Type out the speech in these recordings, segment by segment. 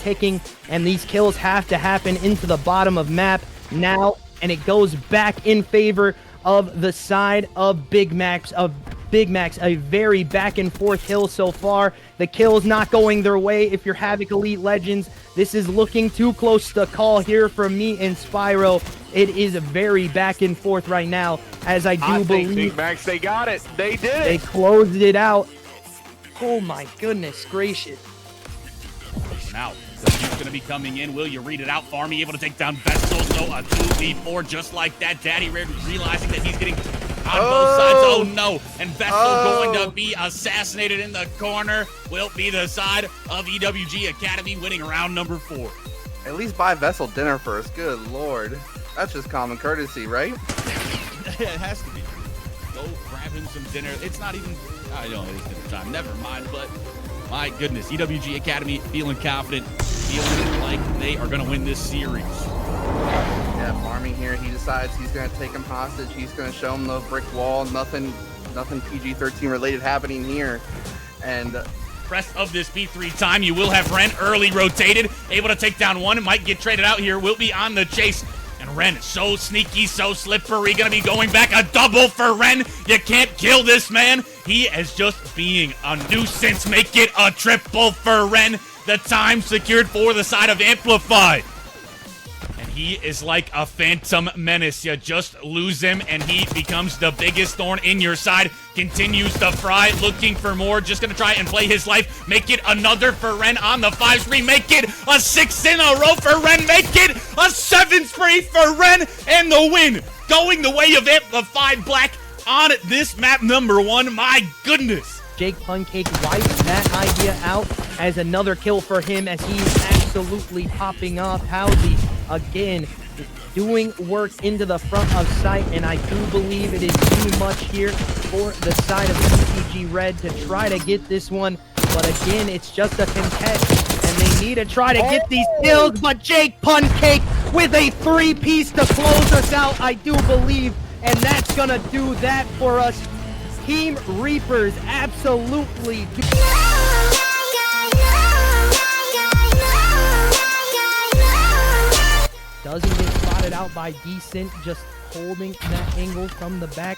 ticking, and these kills have to happen into the bottom of map now, and it goes back in favor of the side of Big Max, a very back and forth hill so far. The kills not going their way. If you're Havoc Elite Legends, this is looking too close to call here from me and Spyro. It is very back and forth right now, as I believe Big Max, they got it. They did it. They closed it out. Oh my goodness gracious. Now, so he's going to be coming in. Will you read it out? Farmy able to take down Vessel. So a 2v4 just like that. Daddy Red realizing that he's getting on both sides. Oh no. And Vessel going to be assassinated in the corner. Will be the side of EWG Academy winning round number 4. At least buy Vessel dinner first. Good lord. That's just common courtesy, right? It has to be. Go grab him some dinner. It's not even, I don't know, it's dinner time. Never mind, but my goodness. EWG Academy feeling confident, feeling like they are going to win this series. Yeah, Farming here, he decides he's going to take him hostage. He's going to show him the brick wall. Nothing PG-13 related happening here. And rest of this P3 time, you will have Ren early rotated, able to take down one. It might get traded out here. Will be on the chase. And Ren, so sneaky, so slippery, gonna be going back. A double for Ren. You can't kill this man. He is just being a nuisance. Make it a triple for Ren. The time secured for the side of Amplify. And he is like a phantom menace. You just lose him, and he becomes the biggest thorn in your side. Continues to fry, looking for more. Just gonna try and play his life. Make it another for Ren on the 5 spree. Make it a 6 in a row for Ren. Make it a 7 spree for Ren. And the win going the way of Amplified Black on this map number 1. My goodness. Jake Pancake wipes that idea out as another kill for him, as he's absolutely popping off. Howzy again doing work into the front of sight, and I do believe it is too much here for the side of CCG Red to try to get this one. But again, it's just a contest, and they need to try to get these kills. But Jake Pancake with a 3-piece to close us out, I do believe, and that's gonna do that for us. Team Reapers absolutely doesn't get spotted out by Decent, just holding that angle from the back.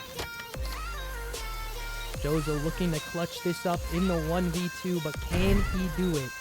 Jozo looking to clutch this up in the 1v2, but can he do it?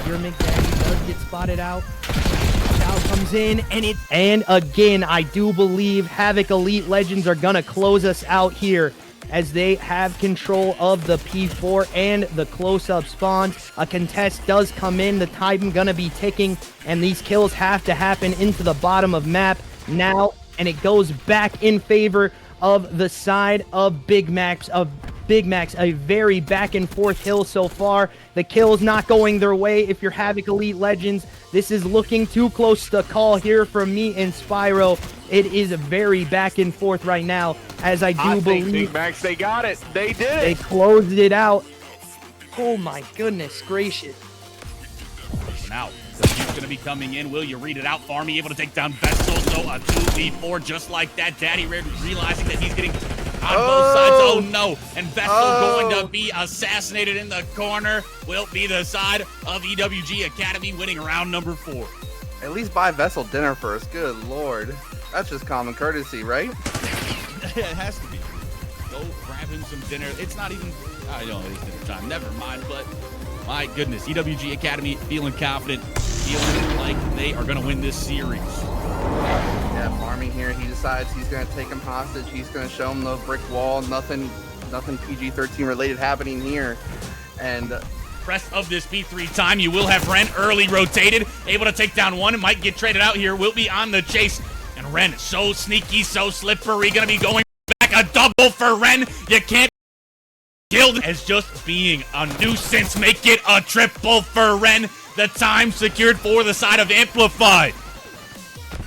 Your McDaddy does get spotted out. Chow comes in, and again, I do believe Havoc Elite Legends are gonna close us out here, as they have control of the P4 and the close-up spawns. A contest does come in, the time gonna be ticking, and these kills have to happen into the bottom of map now, and it goes back in favor of the side of Big Max, a very back and forth hill so far. The kills not going their way. If you're Havoc Elite Legends, this is looking too close to call here from me and Spyro. It is very back and forth right now, as I do believe Big Max, they got it. They did it. They closed it out. Oh my goodness gracious. Now, so he's going to be coming in. Will you read it out? Farmy able to take down Vessel. So a 2v4 just like that. Daddy Red realizing that he's getting on both sides. Oh no. And Vessel going to be assassinated in the corner. Will be the side of EWG Academy winning round number 4. At least buy Vessel dinner first. Good lord. That's just common courtesy, right? It has to be. Go grab him some dinner. It's not even, I don't know, it's dinner time. Never mind, but my goodness. EWG Academy feeling confident, feeling like they are going to win this series. Yeah, Farming here, he decides he's going to take him hostage. He's going to show him the brick wall. Nothing PG-13 related happening here. And rest of this P3 time, you will have Ren early rotated, able to take down one. It might get traded out here. Will be on the chase. And Ren, so sneaky, so slippery, gonna be going back. A double for Ren. You can't kill as just being a nuisance. Make it a triple for Ren. The time secured for the side of Amplify.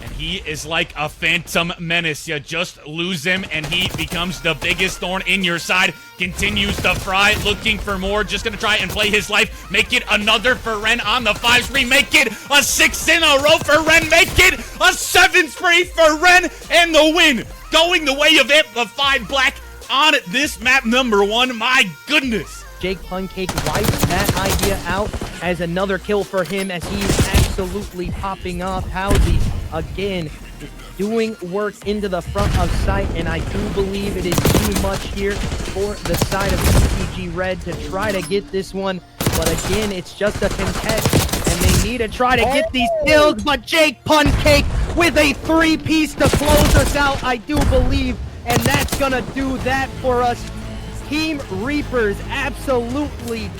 And he is like a phantom menace. You just lose him, and he becomes the biggest thorn in your side. Continues to fry, looking for more. Just gonna try and play his life. Make it another for Ren on the 5 spree. Make it a 6 in a row for Ren. Make it a 7 spree for Ren. And the win going the way of Amplified Black on this map number 1. My goodness. Jake Pancake wipes that idea out as another kill for him as he's absolutely popping off. Howsey, again, doing work into the front of sight, and I do believe it is too much here for the side of CTG Red to try to get this one. But again, it's just a contest, and they need to try to get these kills. But Jake Puncake with a 3-piece to close us out, I do believe, and that's gonna do that for us. Team Reapers absolutely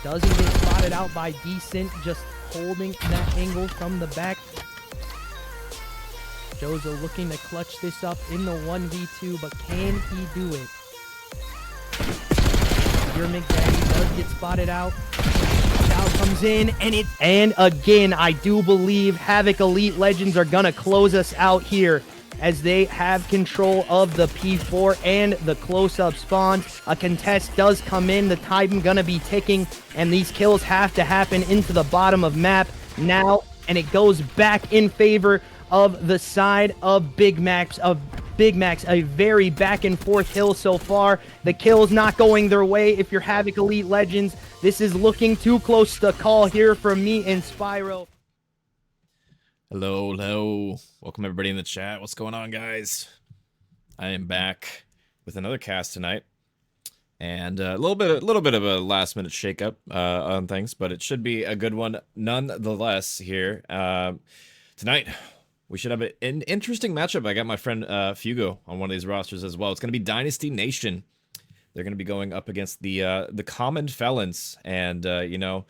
doesn't get spotted out by Decent, just holding that angle from the back. Jozo looking to clutch this up in the 1v2, but can he do it? Your McDaddy does get spotted out. Chow comes in, and again, I do believe Havoc Elite Legends are gonna close us out here as they have control of the P4 and the close-up spawns. A contest does come in, the time gonna be ticking, and these kills have to happen into the bottom of map now, and it goes back in favor of the side of Big Max, a very back and forth hill so far. The kills not going their way if you're Havoc Elite Legends. This is looking too close to call here from me and Spyro. Hello. Welcome everybody in the chat. What's going on, guys? I am back with another cast tonight, and a little bit of a last minute shakeup on things, but it should be a good one nonetheless. Here tonight, we should have an interesting matchup. I got my friend Fugo on one of these rosters as well. It's going to be Dynasty Nation. They're going to be going up against the Common Felons, and you know,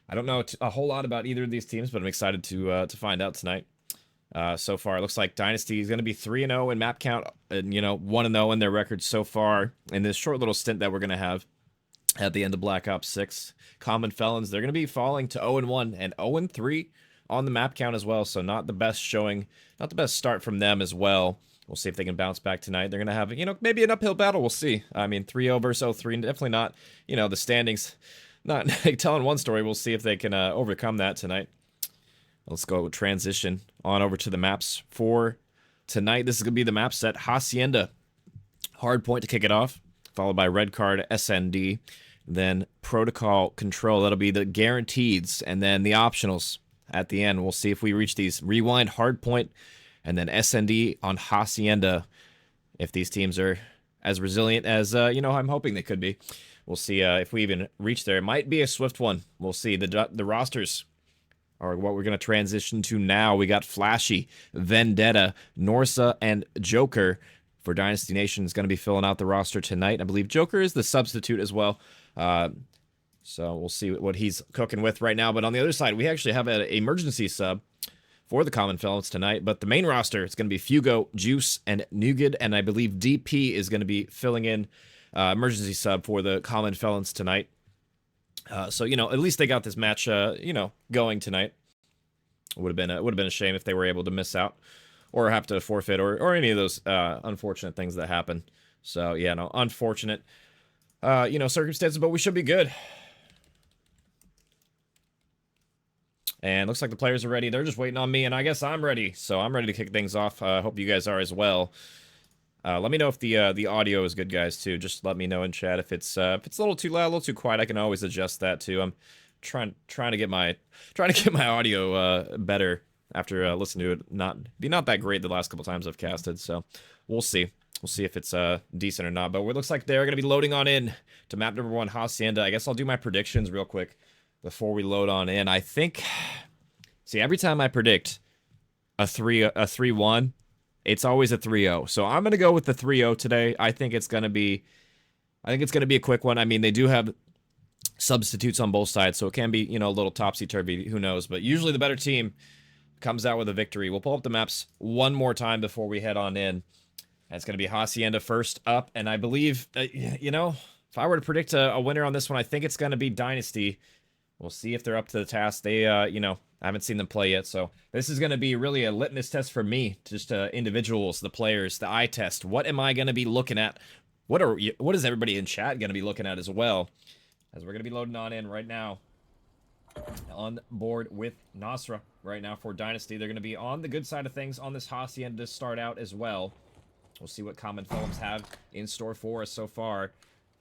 I don't know a whole lot about either of these teams, but I'm excited to find out tonight. So far, it looks like Dynasty is going to be 3-0 in map count, and you know, 1-0 in their record so far in this short little stint that we're going to have at the end of Black Ops 6. Common Felons, they're going to be falling to 0-1 and 0-3 on the map count as well, so not the best showing, not the best start from them as well. We'll see if they can bounce back tonight. They're going to have, you know, maybe an uphill battle. We'll see. I mean, 3-0 versus 0-3, definitely not, you know, the standings. Not telling one story. We'll see if they can overcome that tonight. Let's go transition on over to the maps for tonight. This is going to be the map set. Hacienda, hard point to kick it off, followed by red card SND, then protocol control. That'll be the guaranteeds, and then the optionals at the end. We'll see if we reach these. Rewind, hard point, and then SND on Hacienda. If these teams are as resilient as you know, I'm hoping they could be. We'll see if we even reach there. It might be a swift one. We'll see. The rosters are what we're going to transition to now. We got Flashy, Vendetta, Norsa, and Joker for Dynasty Nation is going to be filling out the roster tonight. I believe Joker is the substitute as well. So we'll see what he's cooking with right now. But on the other side, we actually have an emergency sub for the Common Felons tonight. But the main roster, it's going to be Fugo, Juice, and Nugid. And I believe DP is going to be filling in emergency sub for the Common Felons tonight. So, you know, at least they got this match, you know, going tonight. It would have been a shame if they were able to miss out or have to forfeit or any of those unfortunate things that happen. So, yeah, no, unfortunate, you know, circumstances, but we should be good. And looks like the players are ready. They're just waiting on me, and I guess I'm ready. So I'm ready to kick things off. Hope you guys are as well. Let me know if the audio is good, guys, too. Just let me know in chat if it's a little too loud, a little too quiet. I can always adjust that too. I'm trying to get my audio better after listening to it not that great the last couple times I've casted. So we'll see. We'll see if it's decent or not. But it looks like they're gonna be loading on in to map number 1, Hacienda. I guess I'll do my predictions real quick before we load on in. I think. See, every time I predict a 3-1. It's always a 3-0. So I'm going to go with the 3-0 today. I think it's going to be a quick one. I mean, they do have substitutes on both sides, so it can be, you know, a little topsy-turvy, who knows. But usually the better team comes out with a victory. We'll pull up the maps one more time before we head on in. And it's going to be Hacienda first up, and I believe, you know, if I were to predict a winner on this one, I think it's going to be Dynasty. We'll see if they're up to the task. They, you know, I haven't seen them play yet, so this is going to be really a litmus test for me, just individuals, the players, the eye test. What am I going to be looking at? What is everybody in chat going to be looking at as well? As we're going to be loading on in right now. On board with Nasra right now for Dynasty. They're going to be on the good side of things on this Hacienda to start out as well. We'll see what common Felons have in store for us so far.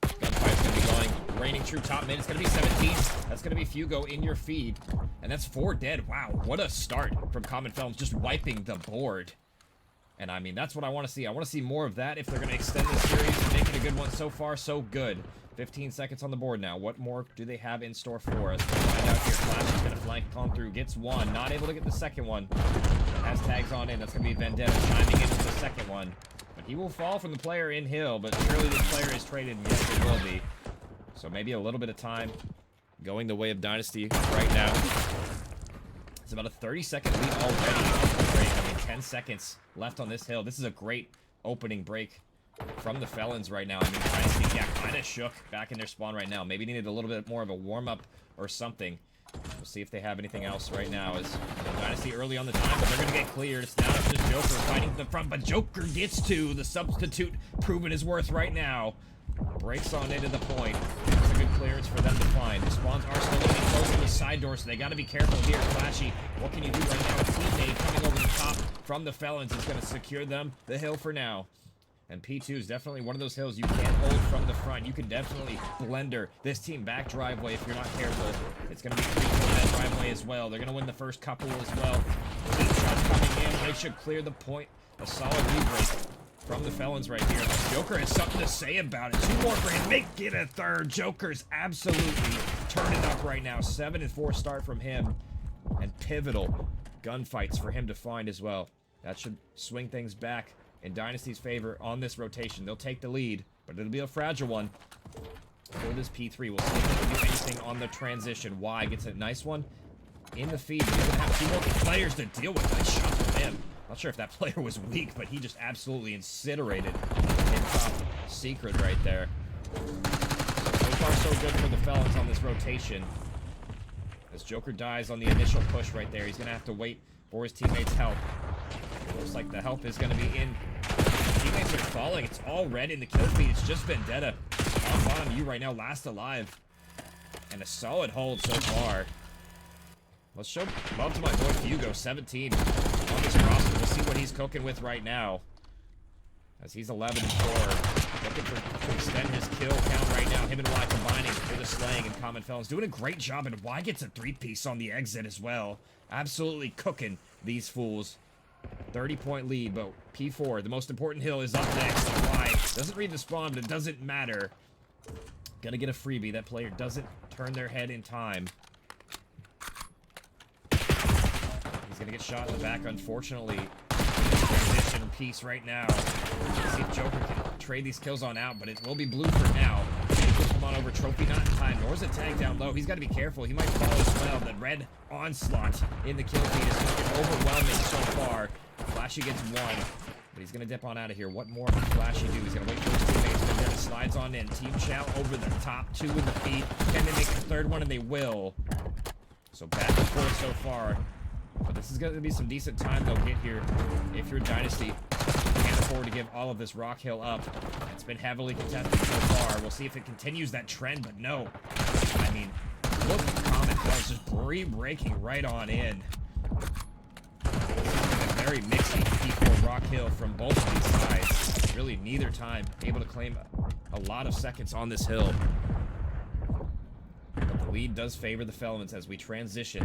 Gunfight's going to be going. Reigning true top mid. It's going to be 17. That's going to be Fugo in your feed. And that's 4 dead. Wow, what a start from common Felons, just wiping the board. And I mean, that's what I want to see. I want to see more of that if they're going to extend this series and make it a good one. So far, so good. 15 seconds on the board now. What more do they have in store for us? We'll find out here. Flash is going to flank on through. Gets one. Not able to get the second one. Has tags on in. That's going to be Vendetta chiming in with the second one. But he will fall from the player in Hill. But surely this player is traded. And yes, it will be. So maybe a little bit of time going the way of Dynasty right now. It's about a 30-second lead already. 10 seconds left on this hill. This is a great opening break from the Felons right now. I mean, Dynasty, yeah, kind of shook back in their spawn right now. Maybe needed a little bit more of a warm-up or something. We'll see if they have anything else right now. As Dynasty early on the time, but they're going to get cleared. Now it's just Joker fighting to the front, but Joker gets to the substitute, proving his worth right now. Breaks on into the point. That's a good clearance for them to find. The spawns are still going to be closing the side door, so they got to be careful here. Flashy, what can you do right now? A teammate coming over the top from the Felons is going to secure them the hill for now. And P2 is definitely one of those hills you can't hold from the front. You can definitely blender this team back driveway if you're not careful. It's going to be free for that driveway as well. They're going to win the first couple as well. 8 shots coming in. They should clear the point. A solid rebreak from the Felons right here. Joker has something to say about it. 2 more for him. Make it a third. Joker's absolutely turning up right now. 7-4 start from him. And pivotal gunfights for him to find as well. That should swing things back in Dynasty's favor on this rotation. They'll take the lead, but it'll be a fragile one for this P3. We'll see if they can do anything on the transition. Y gets a nice one in the feed. He's going to have 2 more players to deal with. Nice shot from him. Not sure if that player was weak, but he just absolutely incinerated in top secret right there. So far, so good for the Felons on this rotation. As Joker dies on the initial push right there, he's going to have to wait for his teammates' help. Looks like the help is going to be in. Teammates are falling. It's all red in the kill feed. It's just Vendetta on bottom. You right now, last alive. And a solid hold so far. Let's show love to my boy Fugo, 17 on this roster. We'll see what he's cooking with right now. As he's 11-4. Looking to extend his kill count right now. Him and Y combining for the slaying and common Felons. Doing a great job, and Y gets a 3-piece on the exit as well. Absolutely cooking these fools. 30-point lead, but P4, the most important hill, is up next. Y doesn't read the spawn, but it doesn't matter. Gonna get a freebie. That player doesn't turn their head in time. He's gonna get shot in the back, unfortunately. Transition piece right now. Let's see if Joker can trade these kills on out, but it will be blue for now. Come on over, trophy not in time, nor is it tag down low. He's got to be careful. He might fall as well. The red onslaught in the kill feed is just been overwhelming so far. Flashy gets 1, but he's going to dip on out of here. What more can Flashy do? He's going to wait for his teammates, and then it slides on in. Team Chow over the top, 2 in the feed. Can they make the third one? And they will. So back and forth so far. But this is going to be some decent time they'll get here if you're Dynasty. You can't afford to give all of this Rock Hill up. It's been heavily contested so far. We'll see if it continues that trend, but no. I mean, look at the comment. That was just breaking right on in. A very mixy P4 Rock Hill from both of these sides. Really neither time able to claim a lot of seconds on this hill. But the lead does favor the Felons as we transition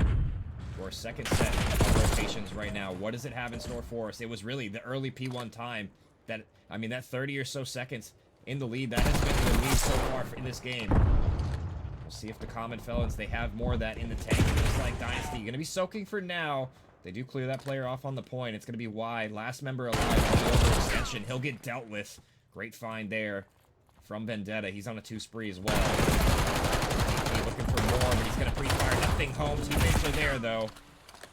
to our second set of rotations right now. What does it have in store for us? It was really the early P1 time that, I mean, that 30 or so seconds in the lead, that has been the lead so far in this game. We'll see if the common Felons, they have more of that in the tank. Just like Dynasty, gonna be soaking for now. They do clear that player off on the point. It's gonna be Y, last member alive on the overextension. He'll get dealt with. Great find there from Vendetta. He's on a 2 spree as well. Looking for more, but he's gonna pre-fire. Nothing home. Teammates are there though.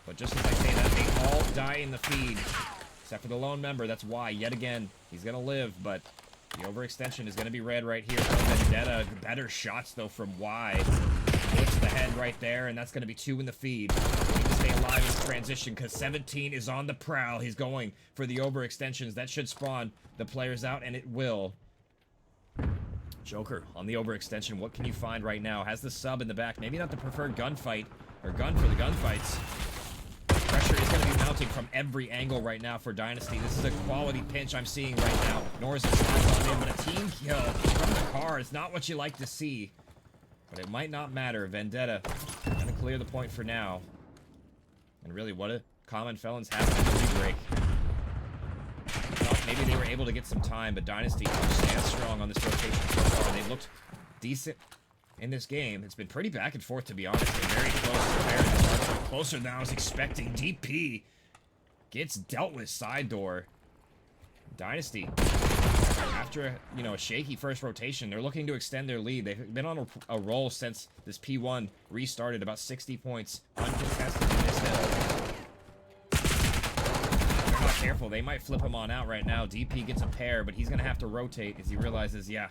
But just as I say that, they all die in the feed. Except for the lone member, that's Y. Yet again, he's gonna live, but the overextension is gonna be red right here from Vendetta. Better shots though from Y. Hits the head right there, and that's gonna be 2 in the feed. Need to stay alive in this transition because 17 is on the prowl. He's going for the overextensions. That should spawn the players out, and it will. Joker on the overextension. What can you find right now? Has the sub in the back. Maybe not the preferred gunfight, or gun for the gunfights. Pressure is going to be mounted mounting from every angle right now for Dynasty. This is a quality pinch I'm seeing right now. Norris slides on in, but a team kill from the car is not what you like to see. But it might not matter. Vendetta gonna clear the point for now. And really, what a common Felons have in the break. Thought maybe they were able to get some time, but Dynasty stands strong on this rotation so far. They've looked decent in this game. It's been pretty back and forth, to be honest, and very close. Closer than I was expecting. DP gets dealt with side door. Dynasty, after a shaky first rotation, they're looking to extend their lead. They've been on a roll since this P1 restarted, about 60 points uncontested in this hill. If they're not careful, they might flip him on out right now. DP gets a pair, but he's going to have to rotate as he realizes, yeah,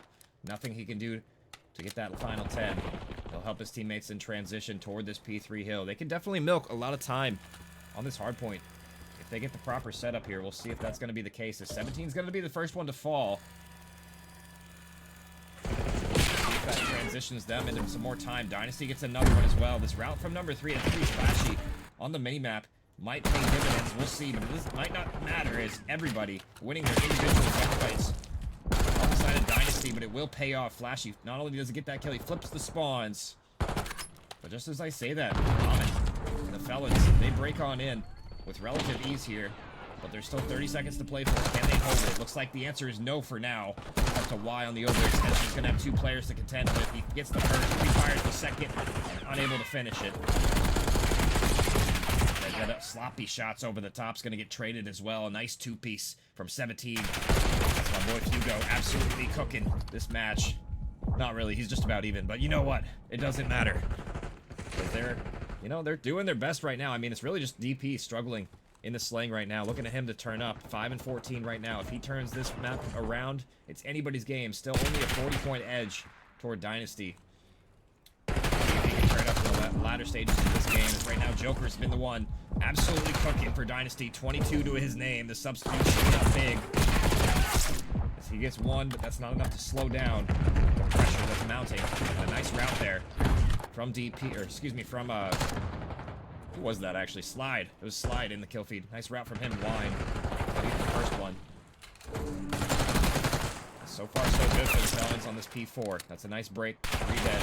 nothing he can do to get that final 10. He'll help his teammates in transition toward this P3 hill. They can definitely milk a lot of time on this hard point. If they get the proper setup here, we'll see if that's going to be the case. The 17 is going to be the first one to fall. See if that transitions them into some more time. Dynasty gets another one as well. This route from number 3 at 3 flashy on the minimap might pay dividends. We'll see, but this might not matter as everybody winning their individual gunfights on the side of Dynasty, but it will pay off. Flashy, not only does he get that kill, he flips the spawns. But just as I say that, the Felons, they break on in with relative ease here, but there's still 30 seconds to play for. Can they hold it? Looks like the answer is no for now. Up to Y on the overextension. He's going to have 2 players to contend with. He gets the first, refires the second, and unable to finish it. That sloppy shots over the top's going to get traded as well. A nice 2-piece from 17. That's my boy Hugo absolutely cooking this match. Not really, he's just about even, but you know what? It doesn't matter. Because they're doing their best right now. I mean, it's really just DP struggling in the sling right now. Looking at him to turn up. 5 and 14 right now. If he turns this map around, it's anybody's game. Still only a 40-point edge toward Dynasty. If he can turn up to the latter stages of this game. As right now, Joker's been the one absolutely cooking for Dynasty. 22 to his name. The substitute showing up big. As he gets one, but that's not enough to slow down the pressure that's mounting. A nice route there from DP, or excuse me, from who was that actually? Slide. It was Slide in the kill feed. Nice route from him. Line. The first one. So far, so good for the Felons on this P4. That's a nice break. 3 dead.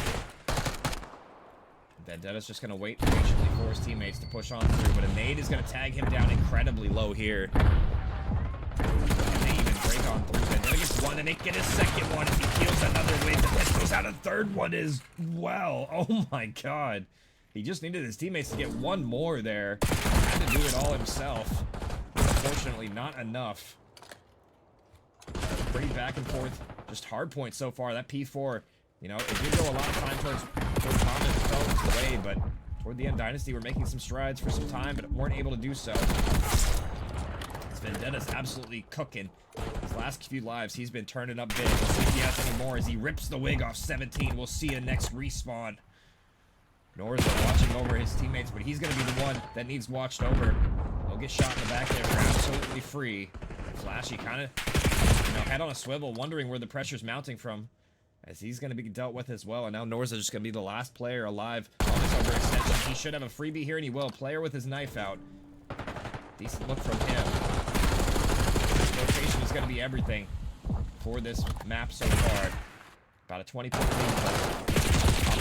Vendetta's just going to wait patiently for his teammates to push on through, but a nade is going to tag him down incredibly low here. And they even break on through. Vendetta gets one, and they get his second one as he peels another wave. The pitch goes out a third one as well. Oh my god. He just needed his teammates to get one more there. Had to do it all himself. Unfortunately, not enough. Pretty back and forth. Just hard points so far. That P4, it did go a lot of time towards Thomas Felons' way, but toward the end, Dynasty were making some strides for some time, but weren't able to do so. Vendetta's absolutely cooking. His last few lives, he's been turning up big. We'll see if he has any more as he rips the wig off 17. We'll see a next respawn. Norza watching over his teammates, but he's going to be the one that needs watched over. He'll get shot in the back there. We're absolutely free. Flashy kind of, head on a swivel, wondering where the pressure's mounting from, as he's going to be dealt with as well. And now Norza just going to be the last player alive on this overextension. He should have a freebie here, and he will. Player with his knife out. Decent look from him. This rotation is going to be everything for this map so far. About a 20-point lead.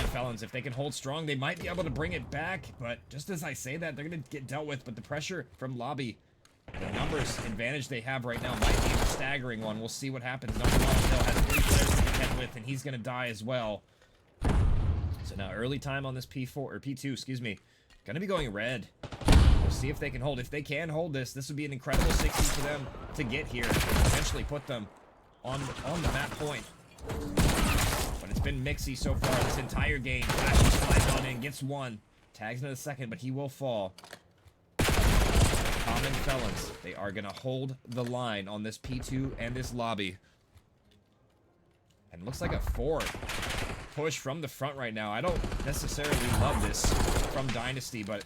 Felons, if they can hold strong, they might be able to bring it back, but just as I say that, they're going to get dealt with. But the pressure from Lobby, the numbers advantage they have right now might be a staggering one. We'll see what happens. Number 1 still has 3 players to contend with, and he's going to die as well. So now early time on this P4, or P2, excuse me, going to be going red. We'll see if they can hold. If they can hold this, this would be an incredible 60 for them to get here, and eventually put them on the map point. But it's been mixy so far this entire game. Flashy slides on in, gets one. Tags in a second, but he will fall. Common Felons, they are going to hold the line on this P2 and this lobby. And looks like a 4 push from the front right now. I don't necessarily love this from Dynasty, but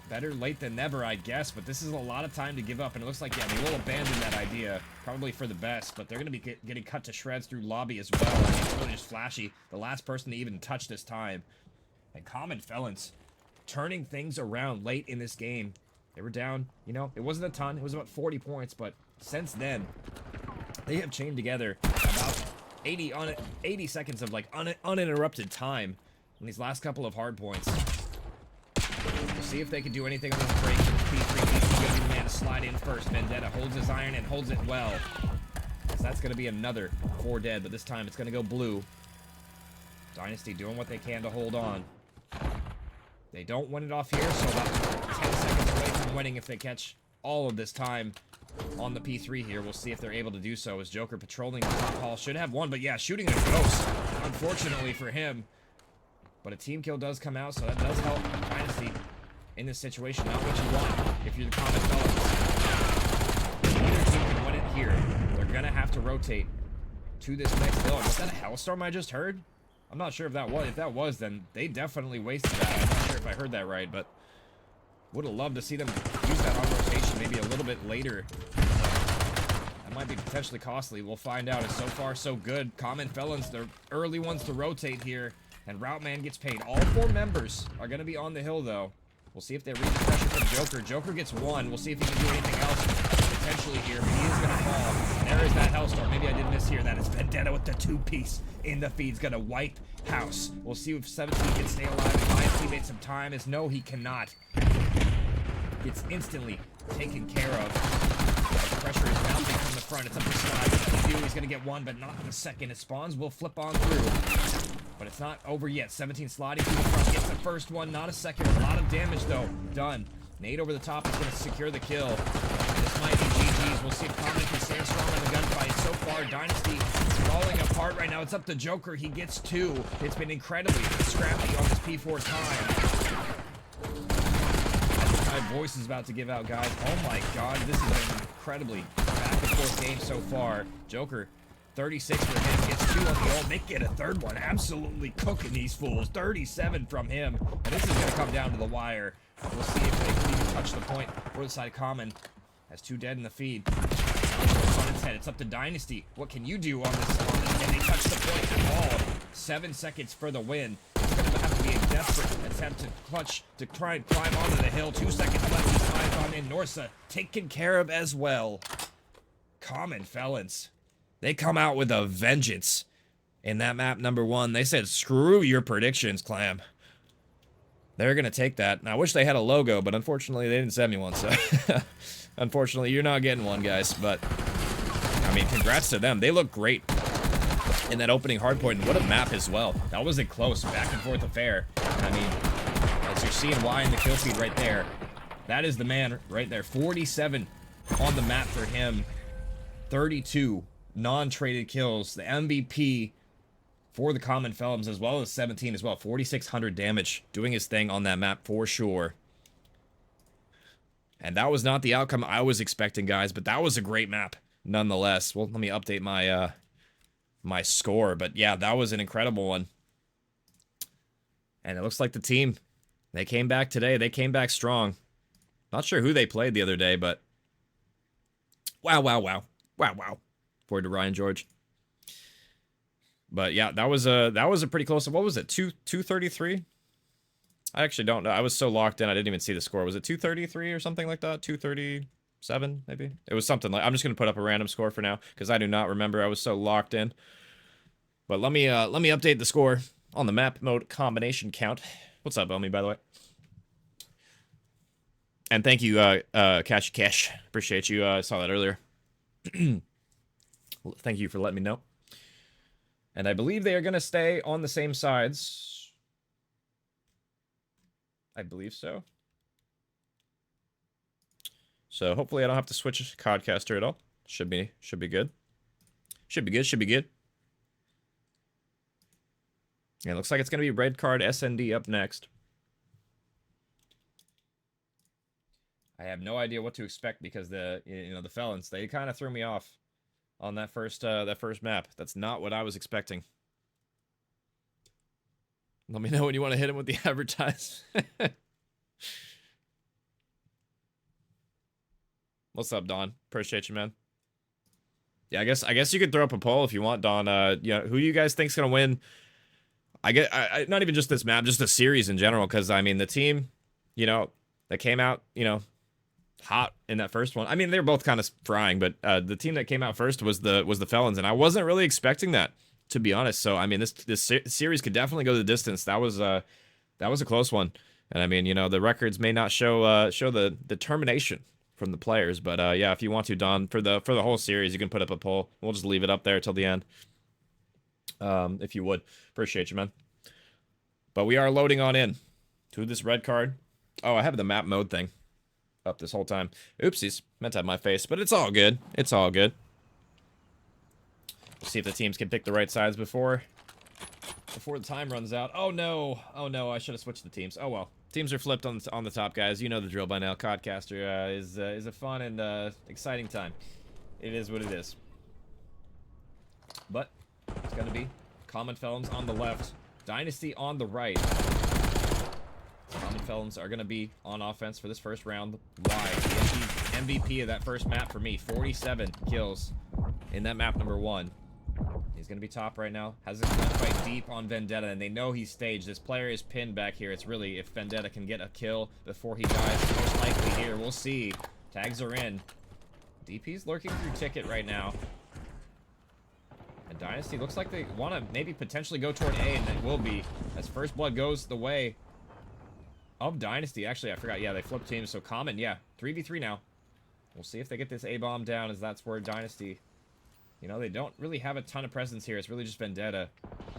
better late than never, I guess. But this is a lot of time to give up, and it looks like, yeah, they will abandon that idea. Probably for the best, but they're going to be getting cut to shreds through lobby as well. I mean, it's really just Flashy, the last person to even touch this time. And Common Felons turning things around late in this game. They were down, you know, it wasn't a ton. It was about 40 points, but since then, they have chained together about 80 seconds of, like, uninterrupted time in these last couple of hard points. We'll see if they can do anything on this break. P3 needs to be the man to slide in first. Vendetta holds his iron and holds it well. So that's going to be another 4 dead, but this time it's going to go blue. Dynasty doing what they can to hold on. They don't win it off here, so about 10 seconds away from winning if they catch all of this time on the P3 here. We'll see if they're able to do so as Joker patrolling the top hall. Should have one, but yeah, shooting a ghost, unfortunately for him. But a team kill does come out, so that does help Dynasty in this situation. Not what you want if you're the Common Felons. If either team can win it here, they're going to have to rotate to this next hill. Was that a Hellstorm I just heard? I'm not sure if that was. If that was, then they definitely wasted that. I'm not sure if I heard that right, but would have loved to see them use that on rotation maybe a little bit later. That might be potentially costly. We'll find out. It's so far so good. Common Felons, they're early ones to rotate here, and Route Man gets paid. All 4 members are going to be on the hill, though. We'll see if they read the pressure from Joker. Joker gets 1. We'll see if he can do anything else potentially here, but he is going to fall. There is that Hellstorm. Maybe I did miss here. That is Vendetta with the 2-piece in the feed. He's going to wipe house. We'll see if 17 can stay alive and buy his teammate some time. As no, he cannot. Gets instantly taken care of. The pressure is mounting from the front. It's up to Slide. He's going to get 1, but not in a second. His spawns will flip on through. But it's not over yet. 17 sliding through the front. Gets the first one. Not a second. A lot of damage, though. Done. Nade over the top is going to secure the kill. This might be GG's. We'll see if Common can stand strong in the gunfight. So far, Dynasty falling apart right now. It's up to Joker. He gets 2. It's been incredibly scrappy on this P4 time. My voice is about to give out, guys. Oh my god, this has been an incredibly back-and-forth game so far. Joker, 36 for him, gets 2 on the ult. They get a 3rd one. Absolutely cooking these fools. 37 from him. And this is going to come down to the wire. We'll see if they can even touch the point for the side. Common has 2 dead in the feed. It's on its head. It's up to Dynasty. What can you do on this? Can they touch the point at all? 7 seconds for the win. It's going to have to be a desperate attempt to clutch to try and climb onto the hill. 2 seconds left. He slides on in. Norsa taken care of as well. Common Felons. They come out with a vengeance in that map number 1. They said, screw your predictions, Clam. They're going to take that. And I wish they had a logo, but unfortunately they didn't send me one. So, unfortunately, you're not getting one, guys. But, I mean, congrats to them. They look great in that opening hardpoint. And what a map as well. That wasn't close. Back and forth affair. I mean, as you're seeing Y in the kill feed right there, that is the man right there. 47 on the map for him. 32 non-traded kills. The MVP for the Common Felons, as well as 17 as well. 4,600 damage, doing his thing on that map for sure. And that was not the outcome I was expecting, guys, but that was a great map nonetheless. Well, let me update my my score, but yeah, that was an incredible one. And it looks like the team, they came back today. They came back strong. Not sure who they played the other day, but wow, wow, wow. Wow, wow. Forward to Ryan George. But yeah, that was a pretty close. What was it? 233? I actually don't know. I was so locked in, I didn't even see the score. Was it 233 or something like that? 237 maybe? It was something like. I'm just gonna put up a random score for now because I do not remember. I was so locked in. But let me update the score on the map mode combination count. What's up, Elmi, by the way? And thank you, Cashy Cash. Appreciate you. I saw that earlier. Thank you for letting me know. And I believe they are going to stay on the same sides. I believe so. So hopefully I don't have to switch Codcaster at all. Should be good. Should be good. Yeah, it looks like it's going to be Red Card SND up next. I have no idea what to expect because the Felons, they kind of threw me off on that first map. That's not what I was expecting. Let me know when you want to hit him with the advertise. What's up, Don? Appreciate you, man. Yeah, I guess you could throw up a poll if you want, Don. Who you guys think's gonna win? Not even just this map, just the series in general. Because I mean, the team, that came out, hot in that first one. I mean, they're both kind of frying, but the team that came out first was the Felons, and I wasn't really expecting that, to be honest. So I mean, this series could definitely go the distance. That was a close one, and I mean, you know, the records may not show the determination from the players, but yeah, if you want to, Don, for the whole series, you can put up a poll. We'll just leave it up there till the end, if you would. Appreciate you, man. But we are loading on in to this red card. Oh, I have the map mode thing up this whole time. Oopsies, meant to have my face, but it's all good. It's all good. See if the teams can pick the right sides before the time runs out. Oh no, I should have switched the teams. Oh well, teams are flipped on the top, guys. You know the drill by now. Codcaster is a fun and exciting time. It is what it is. But it's gonna be Common Felons on the left, Dynasty on the right. Common Felons are going to be on offense for this first round. Why? The MVP of that first map for me. 47 kills in that map number 1. He's going to be top right now. Has a gunfight deep on Vendetta, and they know he's staged. This player is pinned back here. It's really if Vendetta can get a kill before he dies. Most likely here. We'll see. Tags are in. DP's lurking through Ticket right now. And Dynasty looks like they want to maybe potentially go toward A, and it will be. As First Blood goes the way of Dynasty. Actually, I forgot. Yeah, they flipped teams. So Common, yeah, 3v3 now. We'll see if they get this A-bomb down, as that's where Dynasty, you know, they don't really have a ton of presence here. It's really just Vendetta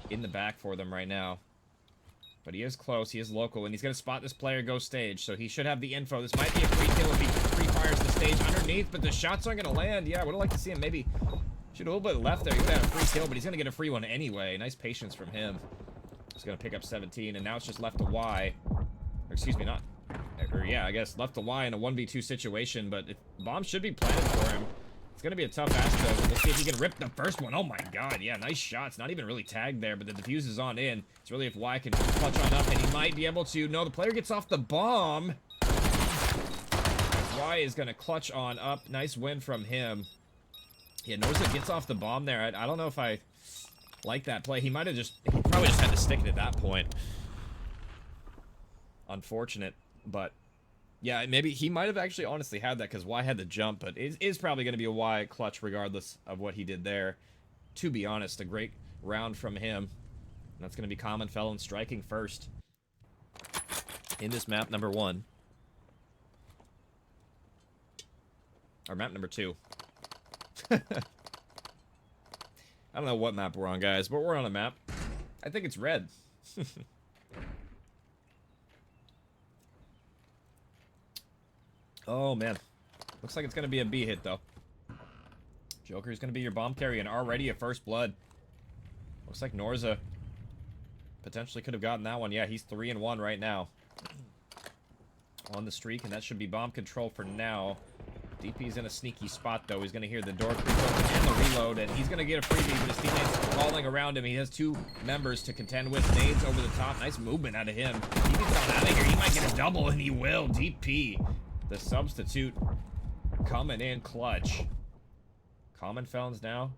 in the back for them right now. But he is close. He is local, and he's going to spot this player go stage, so he should have the info. This might be a free kill if he free fires the stage underneath, but the shots aren't going to land. Yeah, I would have liked to see him maybe shoot a little bit left there. He would have a free kill, but he's going to get a free one anyway. Nice patience from him. He's going to pick up 17, and now it's just left to Y. Or excuse me, not. Or yeah, I guess left to Y in a 1v2 situation, but bomb should be planted for him. It's going to be a tough ask, though. Let's see if he can rip the first one. Oh my god, yeah, nice shots. Not even really tagged there, but the defuse is on in. It's really if Y can clutch on up, and he might be able to. No, the player gets off the bomb. Y is going to clutch on up. Nice win from him. Yeah, Norza gets off the bomb there. I don't know if I like that play. He probably just had to stick it at that point. Unfortunate, but yeah, maybe he might have actually honestly had that because Y had the jump, but it is probably going to be a Y clutch regardless of what he did there. To be honest, a great round from him. And that's going to be Common Felon striking first in this map number 1. Or map number 2. I don't know what map we're on, guys, but we're on a map. I think it's red. Oh, man. Looks like it's going to be a B hit, though. Joker's going to be your bomb carry, and already a first blood. Looks like Norza potentially could have gotten that one. Yeah, he's 3-1 right now. On the streak, and that should be bomb control for now. DP's in a sneaky spot, though. He's going to hear the door creep open and the reload, and he's going to get a freebie, but his teammates falling around him. He has 2 members to contend with. Nades over the top. Nice movement out of him. He gets on out of here. He might get a double, and he will. DP, the substitute, coming in clutch. Common Felons now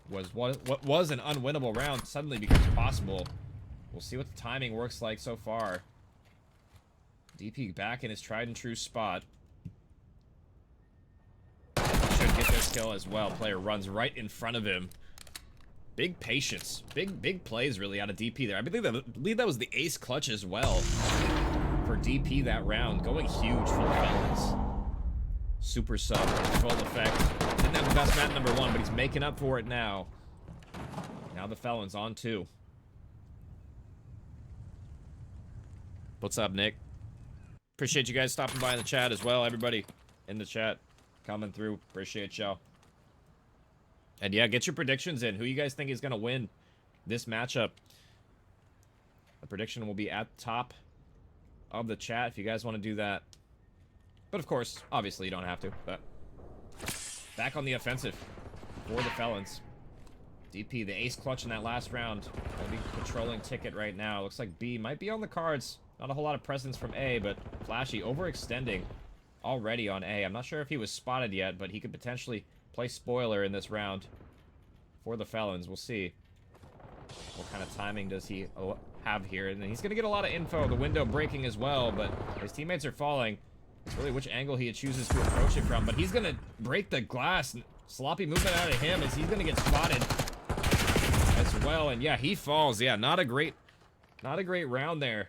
what was an unwinnable round suddenly becomes possible. We'll see what the timing works like so far. DP back in his tried and true spot. Should get this kill as well. Player runs right in front of him. Big patience. Big plays really out of DP there. I believe that was the ace clutch as well for DP that round. Going huge for the Felons. Super sub in full effect. Didn't have the best map number 1, but he's making up for it now. Now the Felons on 2. What's up, Nick? Appreciate you guys stopping by in the chat as well. Everybody in the chat coming through. Appreciate y'all. And yeah, get your predictions in. Who you guys think is going to win this matchup? The prediction will be at the top of the chat if you guys want to do that. But of course, obviously you don't have to. But back on the offensive for the Felons. DP, the ace clutch in that last round. Will be controlling Ticket right now. Looks like B might be on the cards. Not a whole lot of presence from A, but Flashy overextending already on A. I'm not sure if he was spotted yet, but he could potentially play spoiler in this round for the Felons. We'll see. What kind of timing does he have here? And he's going to get a lot of info. The window breaking as well, but his teammates are falling. It's really which angle he chooses to approach it from, but he's gonna break the glass. Sloppy movement out of him as he's gonna get spotted as well. And yeah, he falls. Yeah, not a great round there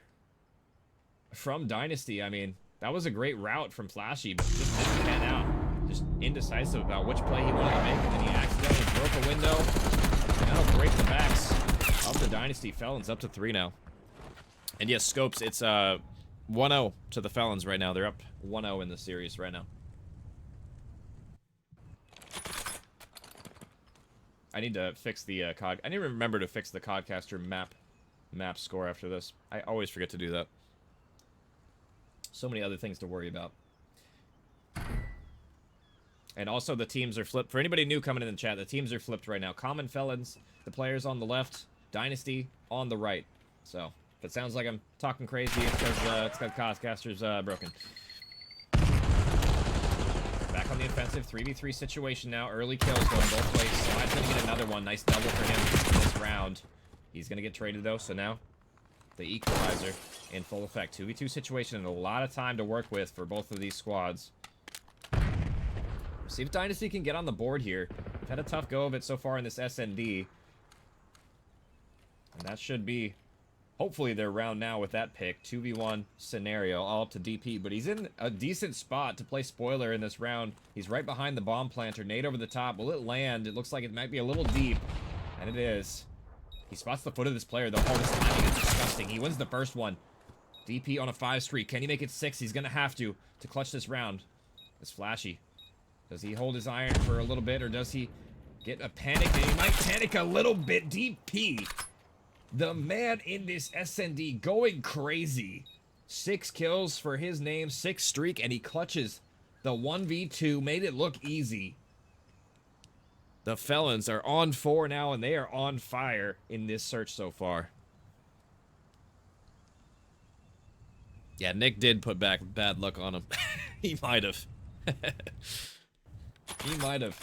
from Dynasty. I mean, that was a great route from Flashy, but just didn't pan out. Just indecisive about which play he wanted to make, and then he accidentally broke a window. And that'll break the backs of the Dynasty. Felons up to 3 now. And yes, Scopes, it's 1-0 to the Felons right now. They're up 1-0 in the series right now. I need to fix the COD. I need to remember to fix the Codcaster map score after this. I always forget to do that. So many other things to worry about. And also the teams are flipped. For anybody new coming in the chat, the teams are flipped right now. Common Felons, the players on the left. Dynasty on the right. So, if it sounds like I'm talking crazy, it's because Codcaster's broken. Back on the offensive, 3v3 situation now. Early kills going both ways. Slide's gonna get another one. Nice double for him this round. He's gonna get traded though, so now the equalizer in full effect. 2v2 situation and a lot of time to work with for both of these squads. See if Dynasty can get on the board here. We've had a tough go of it so far in this SND. And that should be hopefully their round now with that pick. 2v1 scenario, all up to DP. But he's in a decent spot to play spoiler in this round. He's right behind the bomb planter. Nade over the top. Will it land? It looks like it might be a little deep. And it is. He spots the foot of this player, though. Oh, this timing is disgusting. He wins the first one. DP on a 5 streak. Can he make it 6? He's going to have to clutch this round. It's Flashy. Does he hold his iron for a little bit, or does he get a panic? And he might panic a little bit. DP. The man in this SND going crazy. 6 kills for his name, 6 streak, and he clutches the 1v2. Made it look easy. The Felons are on 4 now, and they are on fire in this search so far. Yeah, Nick did put back bad luck on him. He might have. He might have.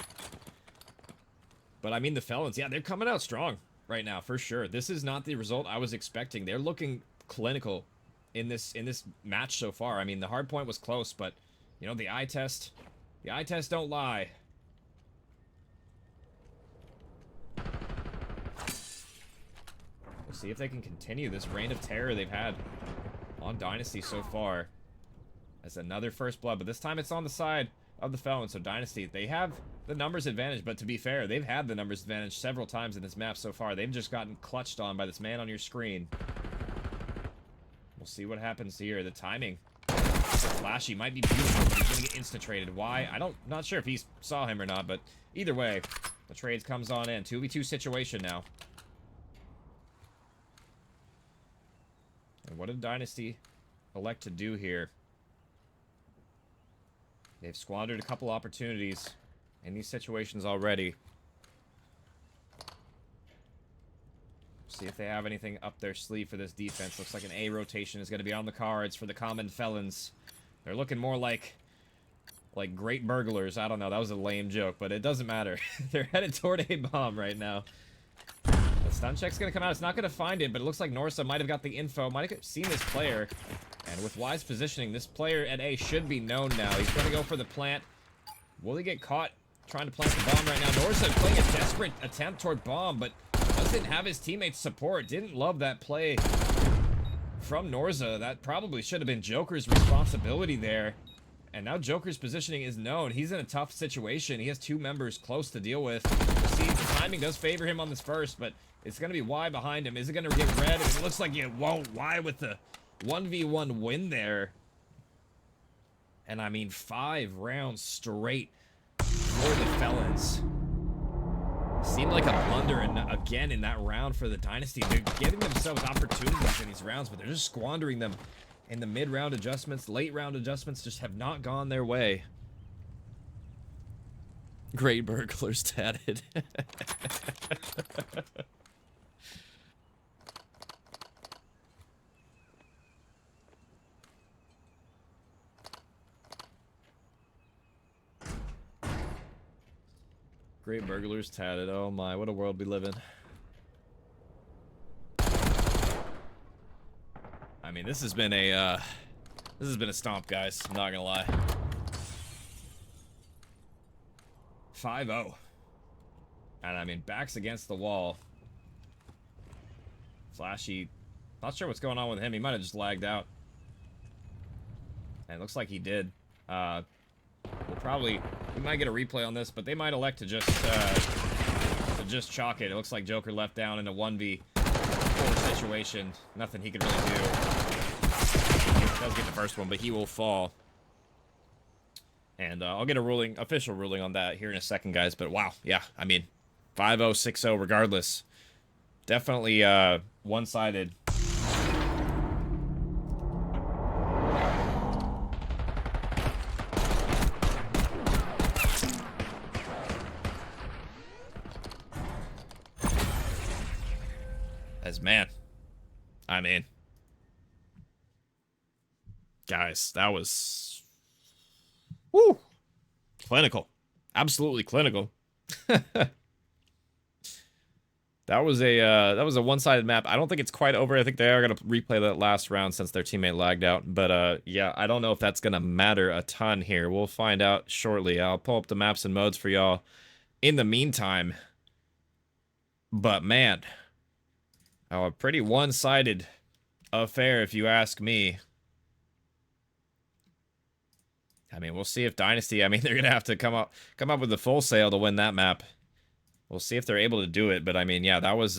But I mean, the Felons, yeah, they're coming out strong right now, for sure. This is not the result I was expecting. They're looking clinical in this match so far. I mean, the hard point was close, but, you know, the eye test don't lie. We'll see if they can continue this reign of terror they've had on Dynasty so far. That's another first blood, but this time it's on the side of the Felons. So Dynasty, they have the numbers advantage, but to be fair, they've had the numbers advantage several times in this map so far. They've just gotten clutched on by this man on your screen. We'll see what happens here. The timing. Flashy might be beautiful, but he's gonna get insta-traded. Why? Not sure if he saw him or not, but either way, the trades comes on in. 2v2 situation now. And what did Dynasty elect to do here? They've squandered a couple opportunities in these situations already. See if they have anything up their sleeve for this defense. Looks like an A rotation is going to be on the cards for the Common Felons. They're looking more like great burglars. I don't know, that was a lame joke, but it doesn't matter. They're headed toward A bomb right now. The stun check's going to come out. It's not going to find it, but it looks like Norsa might have got the info, might have seen this player. And with wise positioning, this player at A should be known now. He's going to go for the plant. Will he get caught trying to plant the bomb right now? Norsa playing a desperate attempt toward bomb, but doesn't have his teammates' support. Didn't love that play from Norsa. That probably should have been Joker's responsibility there. And now Joker's positioning is known. He's in a tough situation. He has 2 members close to deal with. See, the timing does favor him on this first, but it's going to be Y behind him. Is it going to get red? It looks like it won't. Y with the 1v1 win there. And I mean, 5 rounds straight for the Felons. Seemed like a blunder again in that round for the Dynasty. They're giving themselves opportunities in these rounds, but they're just squandering them. And the mid-round adjustments, late-round adjustments just have not gone their way. Great burglars tatted. Great burglars tatted. Oh my, what a world we live in. I mean, this has been a This has been a stomp, guys. I'm not gonna lie. 5-0. And I mean, back's against the wall. Flashy. Not sure what's going on with him. He might have just lagged out. And it looks like he did. We might get a replay on this, but they might elect to just chalk it. It looks like Joker left down in a 1v4 situation. Nothing he can really do. He does get the first one, but he will fall. And I'll get a official ruling on that here in a second, guys. But wow, yeah, I mean, 5-0, 6-0, regardless. Definitely one-sided. As man, I mean, guys, that was woo clinical, absolutely clinical. That was a one-sided map. I don't think it's quite over. I think they are gonna replay that last round since their teammate lagged out. But yeah, I don't know if that's gonna matter a ton here. We'll find out shortly. I'll pull up the maps and modes for y'all in the meantime. But man, a pretty one-sided affair, if you ask me. I mean, we'll see if Dynasty. I mean, they're gonna have to come up with a full sail to win that map. We'll see if they're able to do it, but I mean, yeah, that was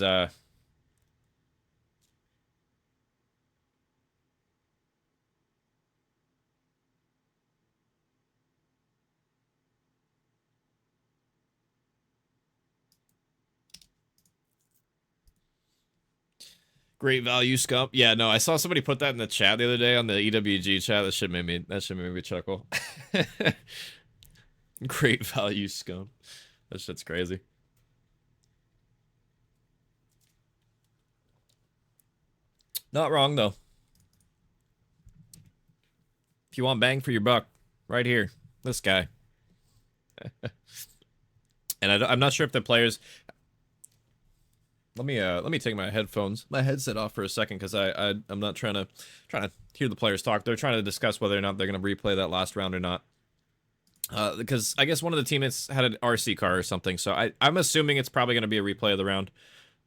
great value scump. Yeah, no, I saw somebody put that in the chat the other day on the EWG chat. That shit made me chuckle. Great value scump. That shit's crazy. Not wrong, though. If you want bang for your buck, right here, this guy. And I'm not sure if the players... Let me take my headset off for a second, because I'm not trying to hear the players talk. They're trying to discuss whether or not they're going to replay that last round or not. Because I guess one of the teammates had an RC car or something, so I'm assuming it's probably going to be a replay of the round.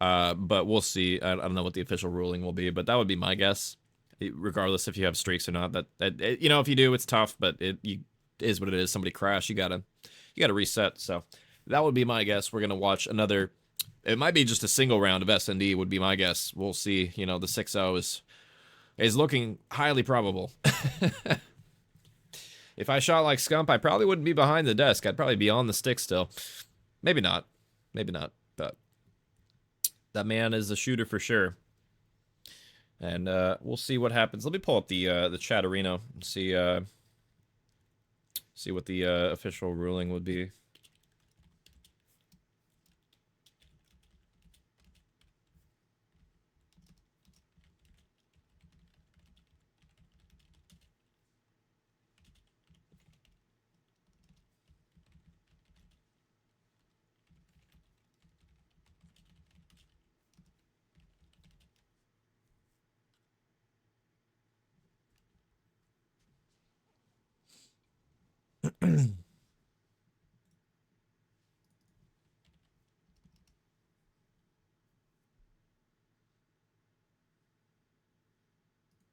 But we'll see. I don't know what the official ruling will be, but that would be my guess. Regardless if you have streaks or not, that you know, if you do, it's tough. But it is what it is. Somebody crashed, you gotta reset. So that would be my guess. We're gonna watch another. It might be just a single round of S&D. Would be my guess. We'll see. You know, the 6-0 is looking highly probable. If I shot like Scump, I probably wouldn't be behind the desk. I'd probably be on the stick still. Maybe not. Maybe not. But that man is a shooter for sure. And we'll see what happens. Let me pull up the chat arena and see what the official ruling would be.